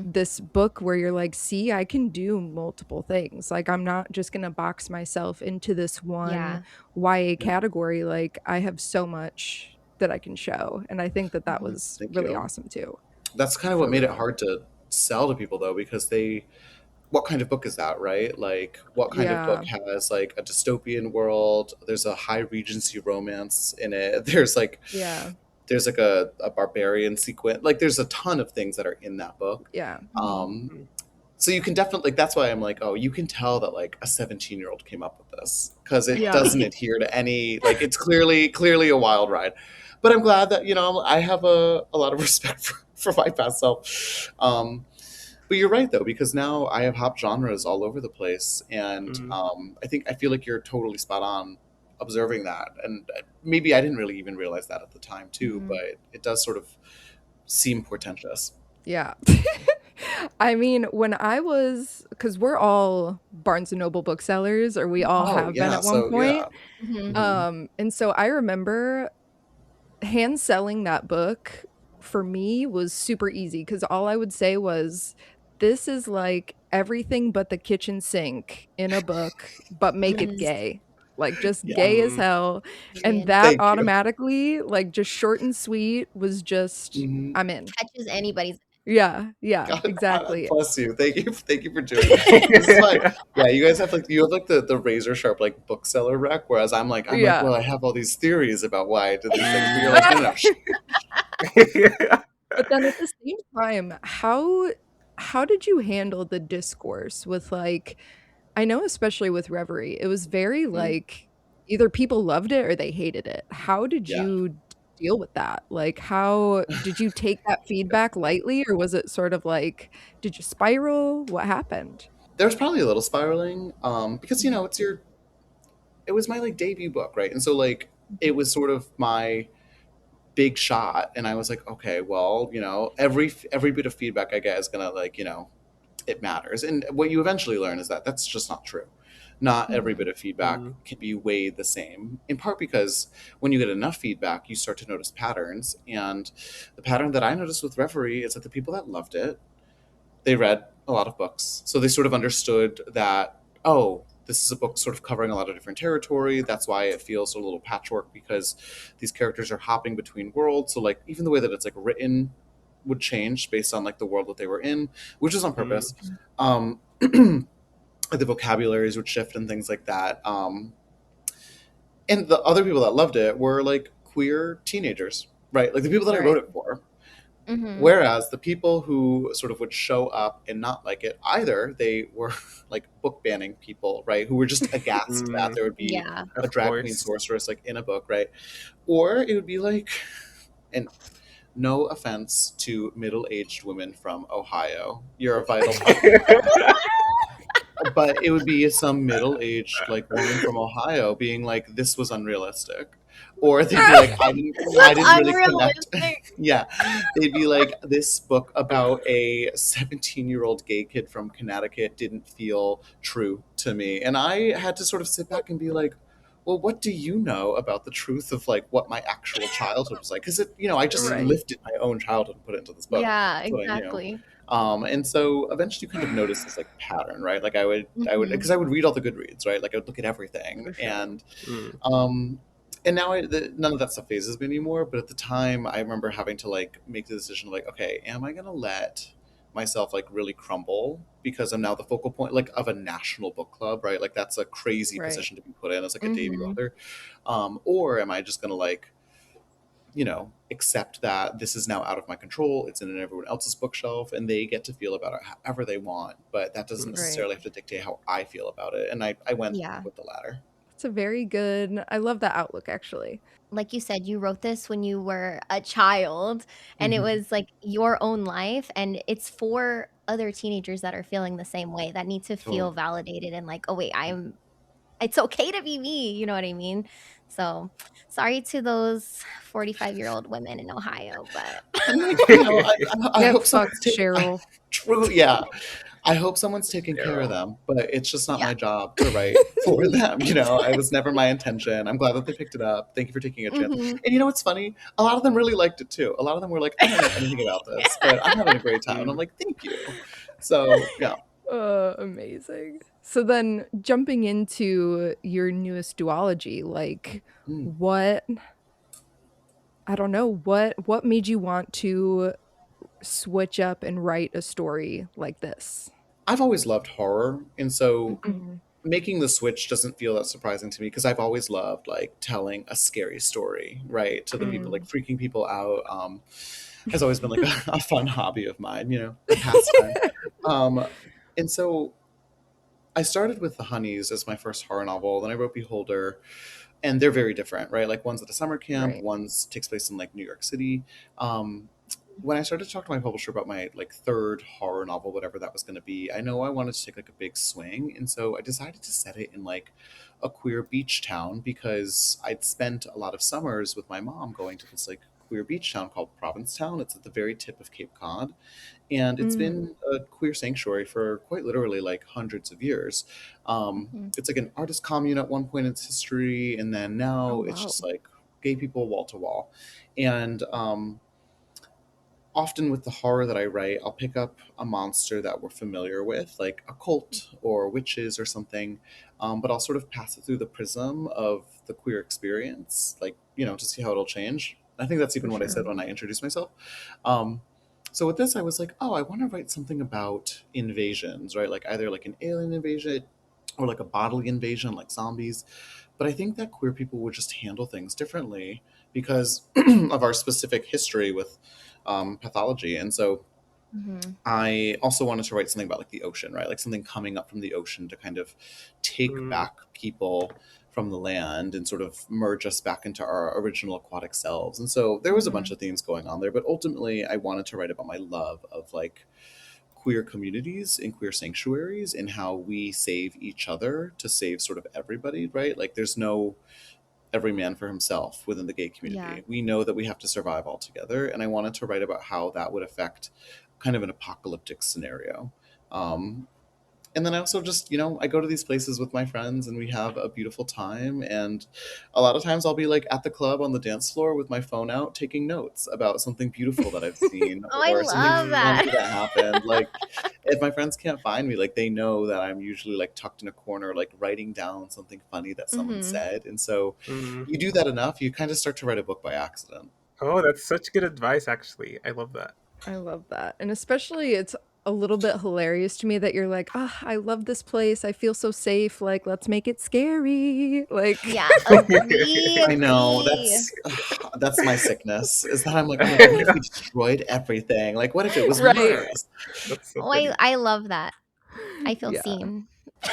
Speaker 1: this book where you're like, see, I can do multiple things. Like I'm not just gonna box myself into this one YA category. Like I have so much that I can show, and I think that was really awesome too.
Speaker 4: That's kind of what made it hard to sell to people though, because what kind of book is that, right? Like what kind of book has like a dystopian world? There's a high Regency romance in it. There's like a barbarian sequence. Like there's a ton of things that are in that book. So you can definitely, like, that's why I'm like, oh, you can tell that like a 17-year-old came up with this because it doesn't adhere to any, like it's clearly a wild ride. But I'm glad that, I have a lot of respect for my past self. But you're right though, because now I have hop genres all over the place. And I feel like you're totally spot on observing that. And maybe I didn't really even realize that at the time too, but it does sort of seem portentous.
Speaker 1: Yeah. I mean, when I was, because we're all Barnes and Noble booksellers, or we all have been at one point. And so I remember hand selling that book for me was super easy because all I would say was, this is like everything but the kitchen sink in a book, but make it gay. Like just gay as hell. And that automatically, like just short and sweet was just, I'm in.
Speaker 2: Catches anybody's.
Speaker 1: Yeah,
Speaker 4: God,
Speaker 1: exactly.
Speaker 4: Bless you. Thank you for doing that. This is like, you guys have like the razor sharp like bookseller rec, whereas I'm like, well, I have all these theories about why I did these things. But you're like, no.
Speaker 1: But then at the same time, how did you handle the discourse with like, I know especially with Reverie, it was very like either people loved it or they hated it. How did you deal with that? Like how did you take that feedback lightly, or was it sort of like, did you spiral? What happened?
Speaker 4: There was probably a little spiraling because it was my like debut book, right? And so like it was sort of my big shot, and I was like, okay, well, every bit of feedback I get is gonna like, it matters. And what you eventually learn is that that's just not true. Not every bit of feedback can be weighed the same, in part because when you get enough feedback, you start to notice patterns. And the pattern that I noticed with Reverie is that the people that loved it, they read a lot of books. So they sort of understood that, oh, this is a book sort of covering a lot of different territory. That's why it feels a little patchwork, because these characters are hopping between worlds. So like even the way that it's like written would change based on like the world that they were in, which is on purpose. The vocabularies would shift and things like that. And the other people that loved it were like queer teenagers, right? Like the people that I wrote it for. Whereas the people who sort of would show up and not like it either, they were like book banning people, right? Who were just aghast that there would be a drag queen sorceress like in a book, right? Or it would be like, and no offense to middle-aged women from Ohio, you're a vital part. But it would be some middle-aged like woman from Ohio being like, "This was unrealistic," or they'd be like, I
Speaker 2: That's
Speaker 4: didn't really connect."
Speaker 2: unrealistic.
Speaker 4: Yeah, they'd be like, "This book about a 17-year-old gay kid from Connecticut didn't feel true to me," and I had to sort of sit back and be like, "Well, what do you know about the truth of like what my actual childhood was like?" Because I just
Speaker 1: Right.
Speaker 4: lifted my own childhood and put it into this book.
Speaker 2: Yeah,
Speaker 4: That's what I knew.
Speaker 2: exactly.
Speaker 4: And so eventually you kind of notice this like pattern, right? Like I would,
Speaker 2: Mhm.
Speaker 4: because I would read all the Goodreads, right? Like I would look at everything,
Speaker 1: For sure.
Speaker 4: and now none of that stuff phases me anymore. But at the time, I remember having to like make the decision, like, okay, am I gonna let myself like really crumble because I'm now the focal point like of a national book club, right? Like that's a crazy
Speaker 1: Right.
Speaker 4: position to be put in as like a debut
Speaker 2: Mhm.
Speaker 4: author, or am I just gonna like accept that this is now out of my control. It's in everyone else's bookshelf, and they get to feel about it however they want. But that doesn't
Speaker 1: Right.
Speaker 4: necessarily have to dictate how I feel about it. And I went
Speaker 2: Yeah.
Speaker 4: with the latter.
Speaker 1: It's a very good. I love that outlook, actually.
Speaker 2: Like you said, you wrote this when you were a child, and it
Speaker 4: Mhm.
Speaker 2: was like your own life, and it's for other teenagers that are feeling the same way, that need to feel
Speaker 4: Totally.
Speaker 2: validated and like, oh wait, it's okay to be me, you know what I mean? So sorry to those 45-year-old women in Ohio, but
Speaker 4: And like I
Speaker 1: Get
Speaker 4: hope
Speaker 1: fucked,
Speaker 4: someone's taking.
Speaker 1: Cheryl.
Speaker 4: True, yeah. I hope someone's taking care of
Speaker 3: Daryl.
Speaker 4: them, but it's just not
Speaker 2: yeah.
Speaker 4: my job to write for them. It was never my intention. I'm glad that they picked it up. Thank you for taking a chance.
Speaker 2: Mhm.
Speaker 4: And you know what's funny? A lot of them really liked it too. A lot of them were like, "I don't know anything about this, but I'm having a great time." And I'm like, "Thank you." So yeah.
Speaker 1: Amazing. So then jumping into your newest duology, like
Speaker 4: Mm.
Speaker 1: what I don't know, what made you want to switch up and write a story like this?
Speaker 4: I've always loved horror, and so
Speaker 1: Mhm.
Speaker 4: making the switch doesn't feel that surprising to me because I've always loved like telling a scary story, right, to the people, like freaking people out. Has always been like a fun hobby of mine, a pastime. And so I started with The Honeys as my first horror novel. Then I wrote Beholder, and they're very different, right? Like one's at a summer camp,
Speaker 1: Right.
Speaker 4: one's takes place in like New York City. When I started to talk to my publisher about my like third horror novel, whatever that was going to be, I know I wanted to take like a big swing, and so I decided to set it in like a queer beach town because I'd spent a lot of summers with my mom going to this like queer beach town called Provincetown. It's at the very tip of Cape Cod, and it's
Speaker 1: Mm.
Speaker 4: been a queer sanctuary for quite literally like hundreds of years.
Speaker 2: Mhm.
Speaker 4: It's like an artist commune at one point in its history, and then
Speaker 1: Oh
Speaker 4: now it's
Speaker 1: wow.
Speaker 4: just like gay people wall to wall. And often with the horror that I write, I'll pick up a monster that we're familiar with, like a cult or witches or something, but I'll sort of pass it through the prism of the queer experience, like, to see how it'll change. I think that's
Speaker 1: For
Speaker 4: even what I said
Speaker 1: sure.
Speaker 4: when I introduced myself. Um, so with this, I was like, oh, I want to write something about invasions, right? Like either like an alien invasion or like a bodily invasion, like zombies. But I think that queer people would just handle things differently because of our specific history with pathology. And so
Speaker 2: Mhm.
Speaker 4: I also wanted to write something about like the ocean, right? Like something coming up from the ocean to kind of take
Speaker 3: Mm.
Speaker 4: back people from the land and sort of merge us back into our original aquatic selves. And so there was a bunch of themes going on there, but ultimately I wanted to write about my love of like queer communities and queer sanctuaries and how we save each other to save sort of everybody, right? Like there's no every man for himself within the gay
Speaker 2: Yeah.
Speaker 4: community. We know that we have to survive all together, and I wanted to write about how that would affect kind of an apocalyptic scenario. Um, and then I also just, I go to these places with my friends and we have a beautiful time. And a lot of times I'll be like at the club on the dance floor with my phone out taking notes about something beautiful that I've seen
Speaker 2: Oh, I
Speaker 4: or something
Speaker 2: love
Speaker 3: Mm.
Speaker 2: that.
Speaker 4: funny that happened. Like if my friends can't find me, like they know that I'm usually like tucked in a corner, like writing down something funny that someone
Speaker 2: Mhm.
Speaker 4: said. And so
Speaker 3: Mm.
Speaker 4: you do that enough, you kind of start to write a book by accident.
Speaker 3: Oh, that's such good advice, actually. I love that.
Speaker 1: I love that. And especially it's a little bit hilarious to me that you're like, "Ah, I love this place. I feel so safe. Like, let's make it scary." Like
Speaker 2: Yeah, agree,
Speaker 4: I know
Speaker 2: agree.
Speaker 4: that's my sickness is that I'm like, what if we destroyed everything? Like, what if it was
Speaker 1: Right.
Speaker 4: murderous?
Speaker 3: That's so
Speaker 2: Oh,
Speaker 3: funny.
Speaker 2: I love that. I feel
Speaker 1: Yeah.
Speaker 2: seen.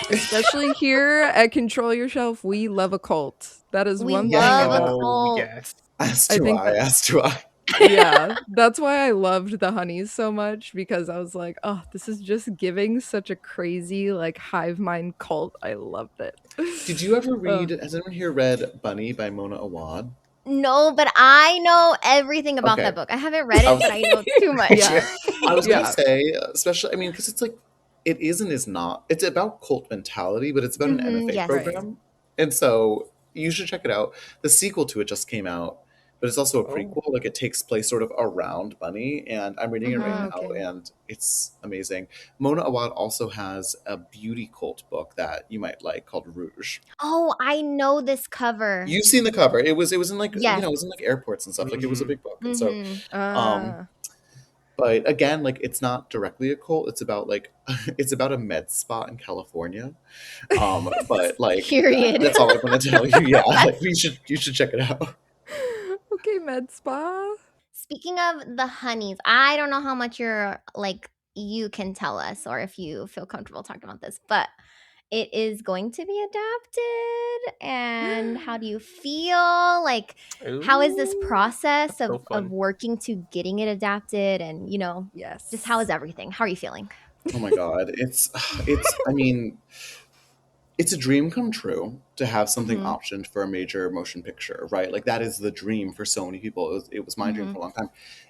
Speaker 1: Especially here at Control Yourself, we love a cult. That is
Speaker 2: We
Speaker 1: one
Speaker 4: Yeah.
Speaker 1: thing
Speaker 2: love a
Speaker 1: about
Speaker 3: Oh,
Speaker 2: cult.
Speaker 3: yes.
Speaker 4: As
Speaker 1: I
Speaker 4: do
Speaker 1: think
Speaker 4: I.
Speaker 1: that
Speaker 4: As do I.
Speaker 1: Yeah, that's why I loved the honeys so much, because I was like, oh, this is just giving such a crazy like hive mind cult. I loved it.
Speaker 4: Did you ever
Speaker 1: Ugh.
Speaker 4: read, has anyone here read Bunny by Mona Awad?
Speaker 2: No, but I know everything about
Speaker 4: Okay.
Speaker 2: that book. I haven't read
Speaker 4: I
Speaker 2: it,
Speaker 4: was,
Speaker 2: but I know too much.
Speaker 1: Yeah.
Speaker 4: I was gonna
Speaker 1: Yeah.
Speaker 4: say, especially, I mean, because it's like, it is and is not. It's about cult mentality, but it's about an MFA
Speaker 2: Yes.
Speaker 1: Right.
Speaker 4: program, and so you should check it out. The sequel to it just came out, but it's also a
Speaker 3: Oh.
Speaker 4: prequel. Like it takes place sort of around Bunny, and I'm reading it right
Speaker 1: Ah,
Speaker 4: now,
Speaker 1: okay.
Speaker 4: and it's amazing. Mona Awad also has a beauty cult book that you might like called Rouge.
Speaker 2: Oh, I know this cover.
Speaker 4: You've seen the cover. It was in like
Speaker 2: Yes.
Speaker 4: it was in like airports and stuff. Like it was a big book, and so
Speaker 2: Mm-hmm.
Speaker 4: um
Speaker 1: Ah.
Speaker 4: but again, like it's not directly a cult. It's about like it's about a med spa in California. But like
Speaker 2: Period.
Speaker 4: that's all I'm gonna tell you. Yeah, like you should check it out.
Speaker 1: Okay, med spa.
Speaker 2: Speaking of the honeys, I don't know how much you can tell us or if you feel comfortable talking about this, but it is going to be adapted. And how do you feel? Like, how is this
Speaker 3: Ooh,
Speaker 2: process
Speaker 3: that's so
Speaker 2: of
Speaker 3: fun.
Speaker 2: working to getting it adapted? And, just how is
Speaker 1: Yes.
Speaker 2: everything? How are you feeling?
Speaker 4: Oh my god, it's. I mean, it's a dream come true to have something
Speaker 2: Mhm.
Speaker 4: optioned for a major motion picture, right? Like that is the dream for so many people. It was my dream
Speaker 2: Mhm.
Speaker 4: for a long time.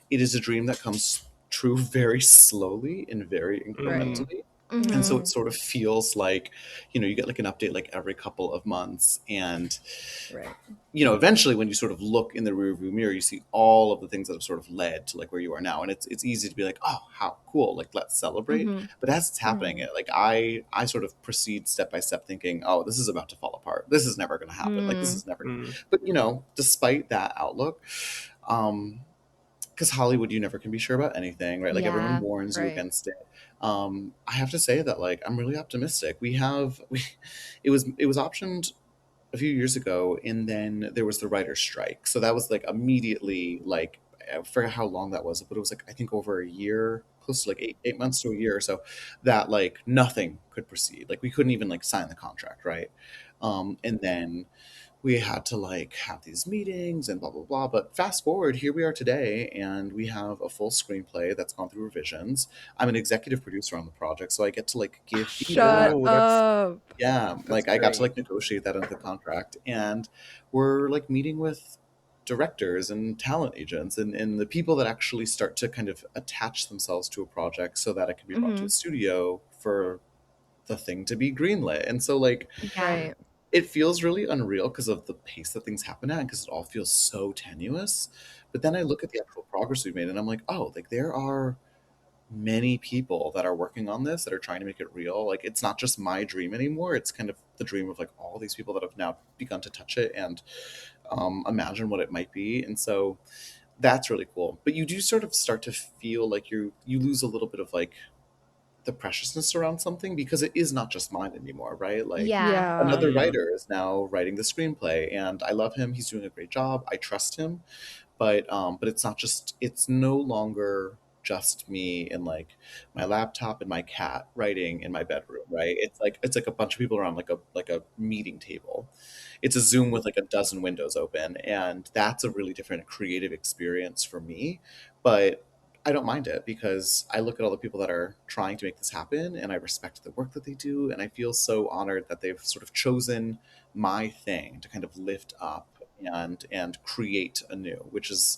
Speaker 4: It is a dream that comes true very slowly and very
Speaker 1: Right.
Speaker 4: incrementally. And so
Speaker 2: Mhm.
Speaker 4: it sort of feels like, you get like an update like every couple of months. And,
Speaker 1: Right.
Speaker 4: eventually when you sort of look in the rearview mirror, you see all of the things that have sort of led to like where you are now. And it's easy to be like, oh, how cool. Like, let's celebrate.
Speaker 2: Mhm.
Speaker 4: But as it's happening,
Speaker 1: Mhm.
Speaker 4: I sort of proceed step by step thinking, oh, this is about to fall apart. This is never going to happen. Like, this
Speaker 2: Mm.
Speaker 4: is never.
Speaker 3: Mm.
Speaker 4: But, despite that outlook, um, because Hollywood, you never can be sure about anything, right? Like everyone
Speaker 2: Yeah.
Speaker 4: warns you
Speaker 1: Right.
Speaker 4: against it. I have to say that like I'm really optimistic. It was optioned a few years ago, and then there was the writer's strike. So that was like immediately like I forget how long that was, but it was like I think over a year, close to like 8 months to a year or so, that like nothing could proceed. Like we couldn't even like sign the contract, right? And then we had to like have these meetings and blah blah blah. But fast forward, here we are today, and we have a full screenplay that's gone through revisions. I'm an executive producer on the project, so I get to like give
Speaker 1: Shut
Speaker 4: feedback.
Speaker 3: Oh,
Speaker 1: up.
Speaker 4: Yeah,
Speaker 3: that's
Speaker 4: like I got to
Speaker 3: great.
Speaker 4: like negotiate that into the contract, and we're like meeting with directors and talent agents and the people that actually start to kind of attach themselves to a project so that it can be brought to a
Speaker 2: Mhm.
Speaker 4: studio for the thing to be greenlit. And so like
Speaker 2: Yeah.
Speaker 1: Right.
Speaker 4: it feels really unreal because of the pace that things happen at and because it all feels so tenuous. But then I look at the actual progress we've made and I'm like, oh, like there are many people that are working on this that are trying to make it real. Like it's not just my dream anymore. It's kind of the dream of like all these people that have now begun to touch it and imagine what it might be. And so that's really cool. But you do sort of start to feel like you lose a little bit of like the preciousness around something because it is not just mine anymore, right? Like
Speaker 2: Yeah.
Speaker 1: Yeah.
Speaker 4: another
Speaker 3: Mm.
Speaker 4: writer is now writing the screenplay and I love him. He's doing a great job. I trust him. But it's not just it's no longer just me and like my laptop and my cat writing in my bedroom, right? It's like a bunch of people around like a meeting table. It's a Zoom with like a dozen windows open, and that's a really different creative experience for me. But I don't mind it because I look at all the people that are trying to make this happen and I respect the work that they do. And I feel so honored that they've sort of chosen my thing to kind of lift up and create anew, which is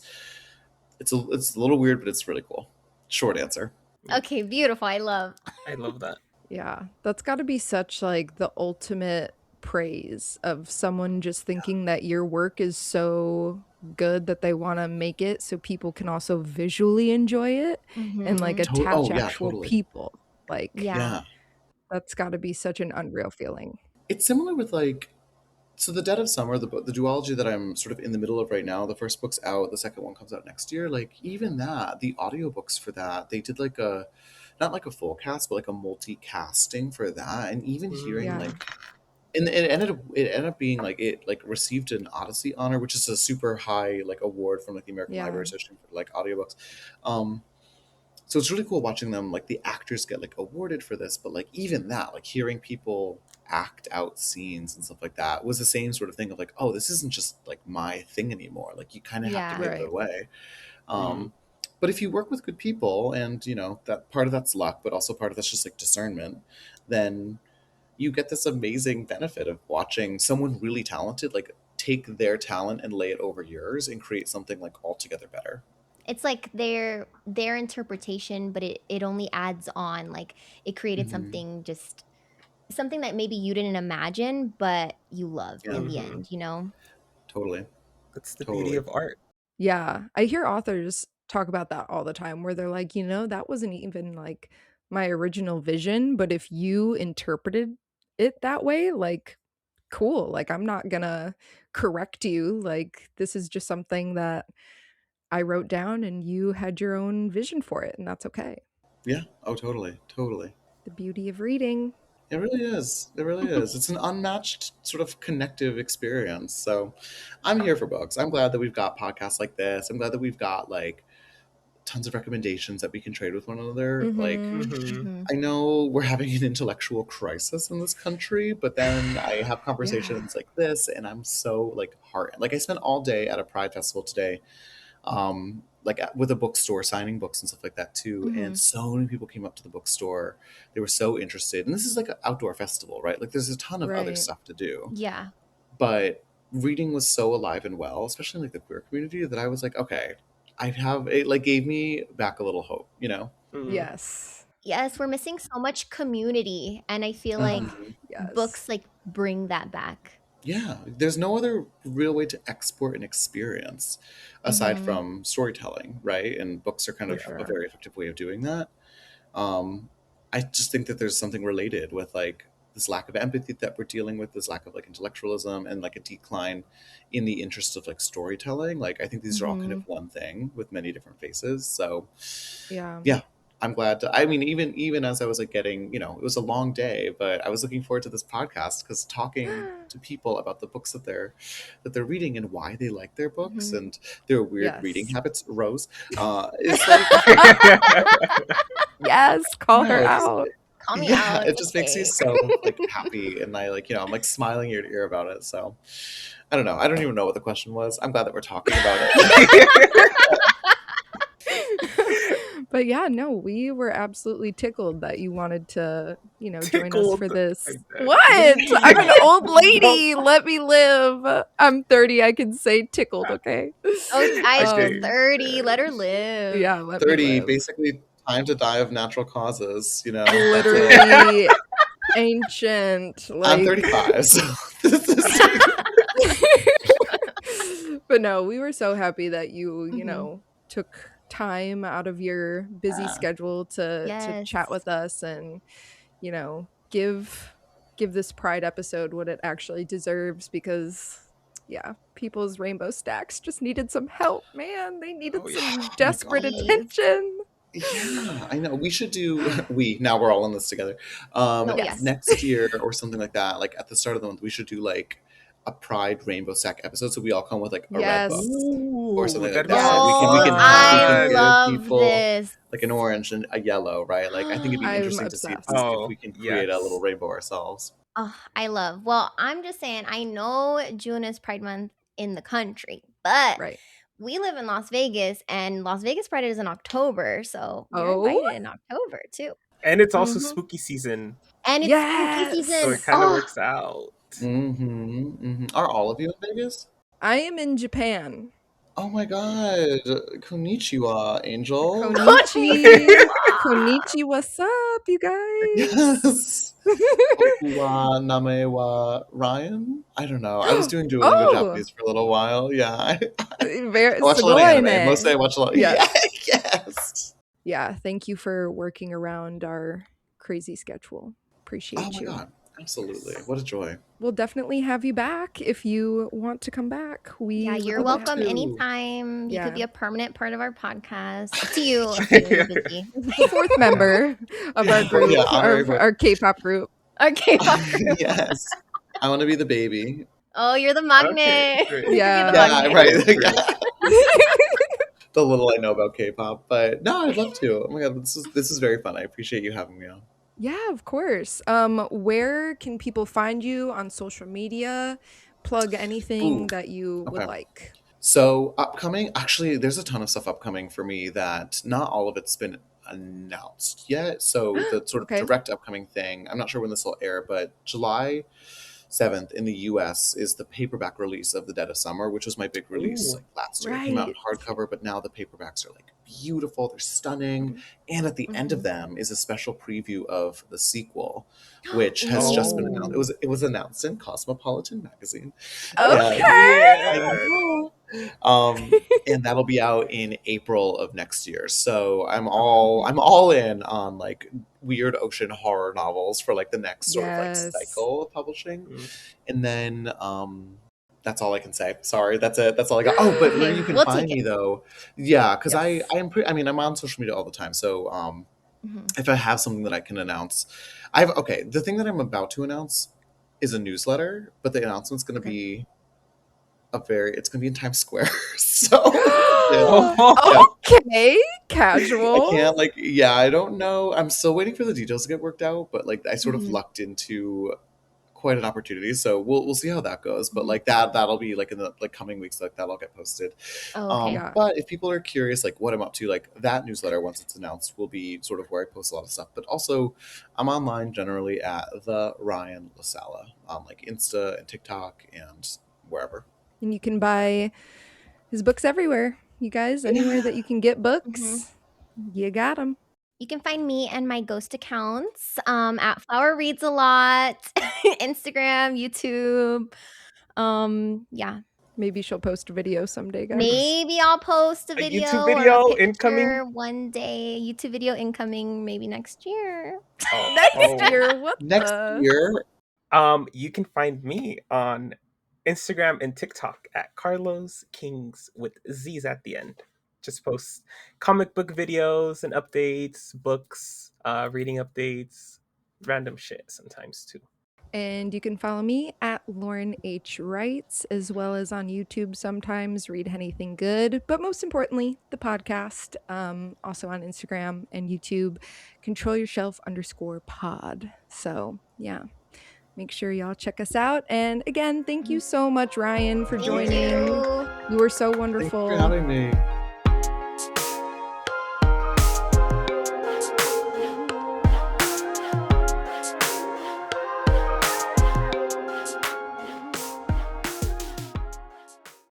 Speaker 4: it's a little weird, but it's really cool. Short answer.
Speaker 2: Okay, beautiful. I love.
Speaker 3: I love that.
Speaker 1: Yeah. That's got to be such like the ultimate praise of someone just thinking that your work is so good that they want to make it so people can also visually enjoy it and like
Speaker 2: Mhm.
Speaker 1: attach
Speaker 4: Oh yeah,
Speaker 1: actual
Speaker 4: totally.
Speaker 1: people. Like
Speaker 2: Yeah.
Speaker 4: Yeah.
Speaker 1: that's got to be such an unreal feeling.
Speaker 4: It's similar with like so the Dead of Summer, the duology that I'm sort of in the middle of right now. The first book's out, the second one comes out next year. Like even that, the audiobooks for that, they did like a not like a full cast, but like a multi-casting for that. And even hearing
Speaker 1: Yeah.
Speaker 3: Mm.
Speaker 4: like and it ended up being like it like received an Odyssey honor, which is a super high like award from like the American
Speaker 1: Yeah.
Speaker 4: Library Association for like audiobooks. Um so it's really cool watching them like the actors get like awarded for this, but like even that, like hearing people act out scenes and stuff like that was the same sort of thing of like, oh, this isn't just like my thing anymore. Like you kind of have to
Speaker 2: Yeah.
Speaker 4: give it
Speaker 1: Right.
Speaker 4: away. But if you work with good people, and you know that part of that's luck, but also part of that's just like discernment, then you get this amazing benefit of watching someone really talented like take their talent and lay it over yours and create something like altogether better.
Speaker 2: It's like their interpretation, but it only adds on. Like it created something that maybe you didn't imagine, but you loved in the end, you know?
Speaker 4: Totally.
Speaker 3: That's the beauty of art.
Speaker 1: Yeah, I hear authors talk about that all the time where they're like, you know, that wasn't even like my original vision, but if you interpreted it that way, like, cool. Like, I'm not gonna correct you. Like, this is just something that I wrote down and you had your own vision for it, and that's okay.
Speaker 4: Yeah. Oh, totally. Totally.
Speaker 1: The beauty of reading.
Speaker 4: It really is. It really is. It's an unmatched sort of connective experience. So I'm here for books. I'm glad that we've got podcasts like this. I'm glad that we've got like tons of recommendations that we can trade with one another. Like, I know we're having an intellectual crisis in this country, but then I have conversations like this, and I'm so like heartened. Like, I spent all day at a Pride festival today, like with a bookstore, signing books and stuff like that too. And so many people came up to the bookstore. They were so interested. And this is like an outdoor festival, right? Like, there's a ton of other stuff to do.
Speaker 2: Yeah.
Speaker 4: But reading was so alive and well, especially in like the queer community, that I was like, okay, it like gave me back a little hope, you know?
Speaker 1: Yes.
Speaker 2: Yes, we're missing so much community, and I feel like books like bring that back.
Speaker 4: Yeah, there's no other real way to export an experience aside from storytelling, right? And books are kind of a very effective way of doing that. I just think that there's something related with like this lack of empathy that we're dealing with, this lack of like intellectualism, and like a decline in the interest of like storytelling. Like, I think these are all kind of one thing with many different faces. So yeah, I'm glad to, I mean, even as I was like getting, you know, it was a long day, but I was looking forward to this podcast because talking to people about the books that they're reading and why they like their books and their weird reading habits, Rose, is like,
Speaker 1: yes, call her out.
Speaker 2: Call me out.
Speaker 4: It just makes me so like happy, and I like, you know, I'm like smiling ear to ear about it. So I don't know. I don't even know what the question was. I'm glad that we're talking about it.
Speaker 1: But yeah, no, we were absolutely tickled that you wanted to, you know, join us for this. What? I'm an old lady. Let me live. I'm 30. I can say tickled, okay?
Speaker 2: Oh, I'm 30. Let her live.
Speaker 1: Yeah, let
Speaker 4: 30,
Speaker 1: me live.
Speaker 4: basically time to die of natural causes, you know.
Speaker 1: Literally ancient. Like...
Speaker 4: I'm 35, so
Speaker 1: But no, we were so happy that you know, took time out of your busy schedule to chat with us and, you know, give this Pride episode what it actually deserves, because people's rainbow stacks just needed some help, man. They needed some desperate attention.
Speaker 4: Yeah, I know. We should do now we're all in this together. Next year or something like that, like at the start of the month, we should do like a Pride Rainbow Stack episode, so we all come with like a red book or something like that. We can
Speaker 2: I
Speaker 4: give people
Speaker 2: this.
Speaker 4: like an orange and a yellow, right? Like, I think it'd be interesting to see if we can create a little rainbow ourselves.
Speaker 2: Oh, I love. Well, I'm just saying, I know June is Pride Month in the country, but we live in Las Vegas, and Las Vegas Pride is in October, so we're invited in October too.
Speaker 3: And it's also spooky season.
Speaker 2: And it's spooky season.
Speaker 3: So it kind of works out.
Speaker 4: Are all of you in Vegas?
Speaker 1: I am in Japan.
Speaker 4: Oh my god. Konnichiwa, Angel.
Speaker 1: Konnichiwa, what's up, you guys?
Speaker 4: Yes. Wa name wa Ryan? I don't know. I was doing Duolingo Japanese for a little while. Yeah. I watch a lot of anime. Mostly I watch a lot. Yes.
Speaker 1: Yeah, thank you for working around our crazy schedule. Appreciate you.
Speaker 4: Oh my god. Absolutely. What a joy.
Speaker 1: We'll definitely have you back if you want to come back.
Speaker 2: You're welcome anytime. You could be a permanent part of our podcast. Up to you. If you're busy.
Speaker 1: Fourth member of our group, our K-pop group.
Speaker 2: Our K-pop group.
Speaker 4: Yes. I want to be the baby.
Speaker 2: Oh, you're the magnet.
Speaker 1: Okay.
Speaker 4: Right. The little I know about K-pop, but no, I'd love to. Oh my god, this is very fun. I appreciate you having me on.
Speaker 1: Yeah, of course. Where can people find you on social media? Plug anything that you would like.
Speaker 4: So upcoming, actually, there's a ton of stuff upcoming for me that not all of it's been announced yet. So the sort of
Speaker 1: Okay.
Speaker 4: direct upcoming thing, I'm not sure when this will air, but July 7th in the US is the paperback release of The Dead of Summer, which was my big release
Speaker 3: Ooh.
Speaker 4: like last year. It came out in
Speaker 1: Right.
Speaker 4: hardcover, but now the paperbacks are like beautiful, they're stunning. And at the end of them is a special preview of the sequel, which has just been announced.
Speaker 3: Oh.
Speaker 4: It was announced in Cosmopolitan magazine.
Speaker 1: Okay.
Speaker 3: Yeah.
Speaker 4: And that'll be out in April of next year. So I'm all in on like weird ocean horror novels for like the next sort of like
Speaker 1: Yes.
Speaker 4: cycle of publishing.
Speaker 3: Mm.
Speaker 4: And then that's all I can say. Sorry, that's it. That's all I got. Oh, but where
Speaker 2: Okay,
Speaker 4: you can
Speaker 2: we'll
Speaker 4: find
Speaker 2: take
Speaker 4: me
Speaker 2: it.
Speaker 4: though, yeah, because
Speaker 1: Yes.
Speaker 4: I mean I'm on social media all the time. So
Speaker 2: Mhm.
Speaker 4: if I have something that I can announce, the thing that I'm about to announce is a newsletter, but the announcement's going to
Speaker 1: Okay.
Speaker 4: be it's going to be in Times Square. So
Speaker 3: Oh.
Speaker 1: Okay.
Speaker 4: I
Speaker 1: Casual.
Speaker 4: can't I don't know. I'm still waiting for the details to get worked out, but like I sort of lucked into quite an opportunity, so we'll see how that goes. But like that'll be like in the like coming weeks, like that'll get posted.
Speaker 2: Oh, okay.
Speaker 1: Yeah.
Speaker 4: But if people are curious like what I'm up to, like that newsletter once it's announced will be sort of where I post a lot of stuff. But also I'm online generally at the Ryan La Sala on like Insta and TikTok and wherever.
Speaker 1: And you can buy his books everywhere. You guys, anywhere that you can get books, you got them.
Speaker 2: You can find me and my ghost accounts at Flower Reads a Lot, Instagram, YouTube. Yeah.
Speaker 1: Maybe she'll post a video someday, guys.
Speaker 2: Maybe I'll post a video
Speaker 3: YouTube
Speaker 2: or
Speaker 3: video
Speaker 2: a picture
Speaker 3: incoming?
Speaker 2: one day. YouTube video incoming maybe next year.
Speaker 3: Oh.
Speaker 1: Next year. What
Speaker 4: Next
Speaker 1: the?
Speaker 4: year,
Speaker 3: You can find me on Instagram and TikTok at Carlos Kings with Z's at the end. Just post comic book videos and updates, books, reading updates, random shit sometimes too.
Speaker 1: And you can follow me at Lauren H. Wrights, as well as on YouTube sometimes, Read Anything Good. But most importantly, the podcast, also on Instagram and YouTube, Control Your Shelf _pod. So, yeah, make sure y'all check us out. And again, thank you so much, Ryan, for
Speaker 2: Thank
Speaker 1: joining.
Speaker 2: you.
Speaker 1: You were so
Speaker 4: thanks
Speaker 1: wonderful.
Speaker 4: for having me.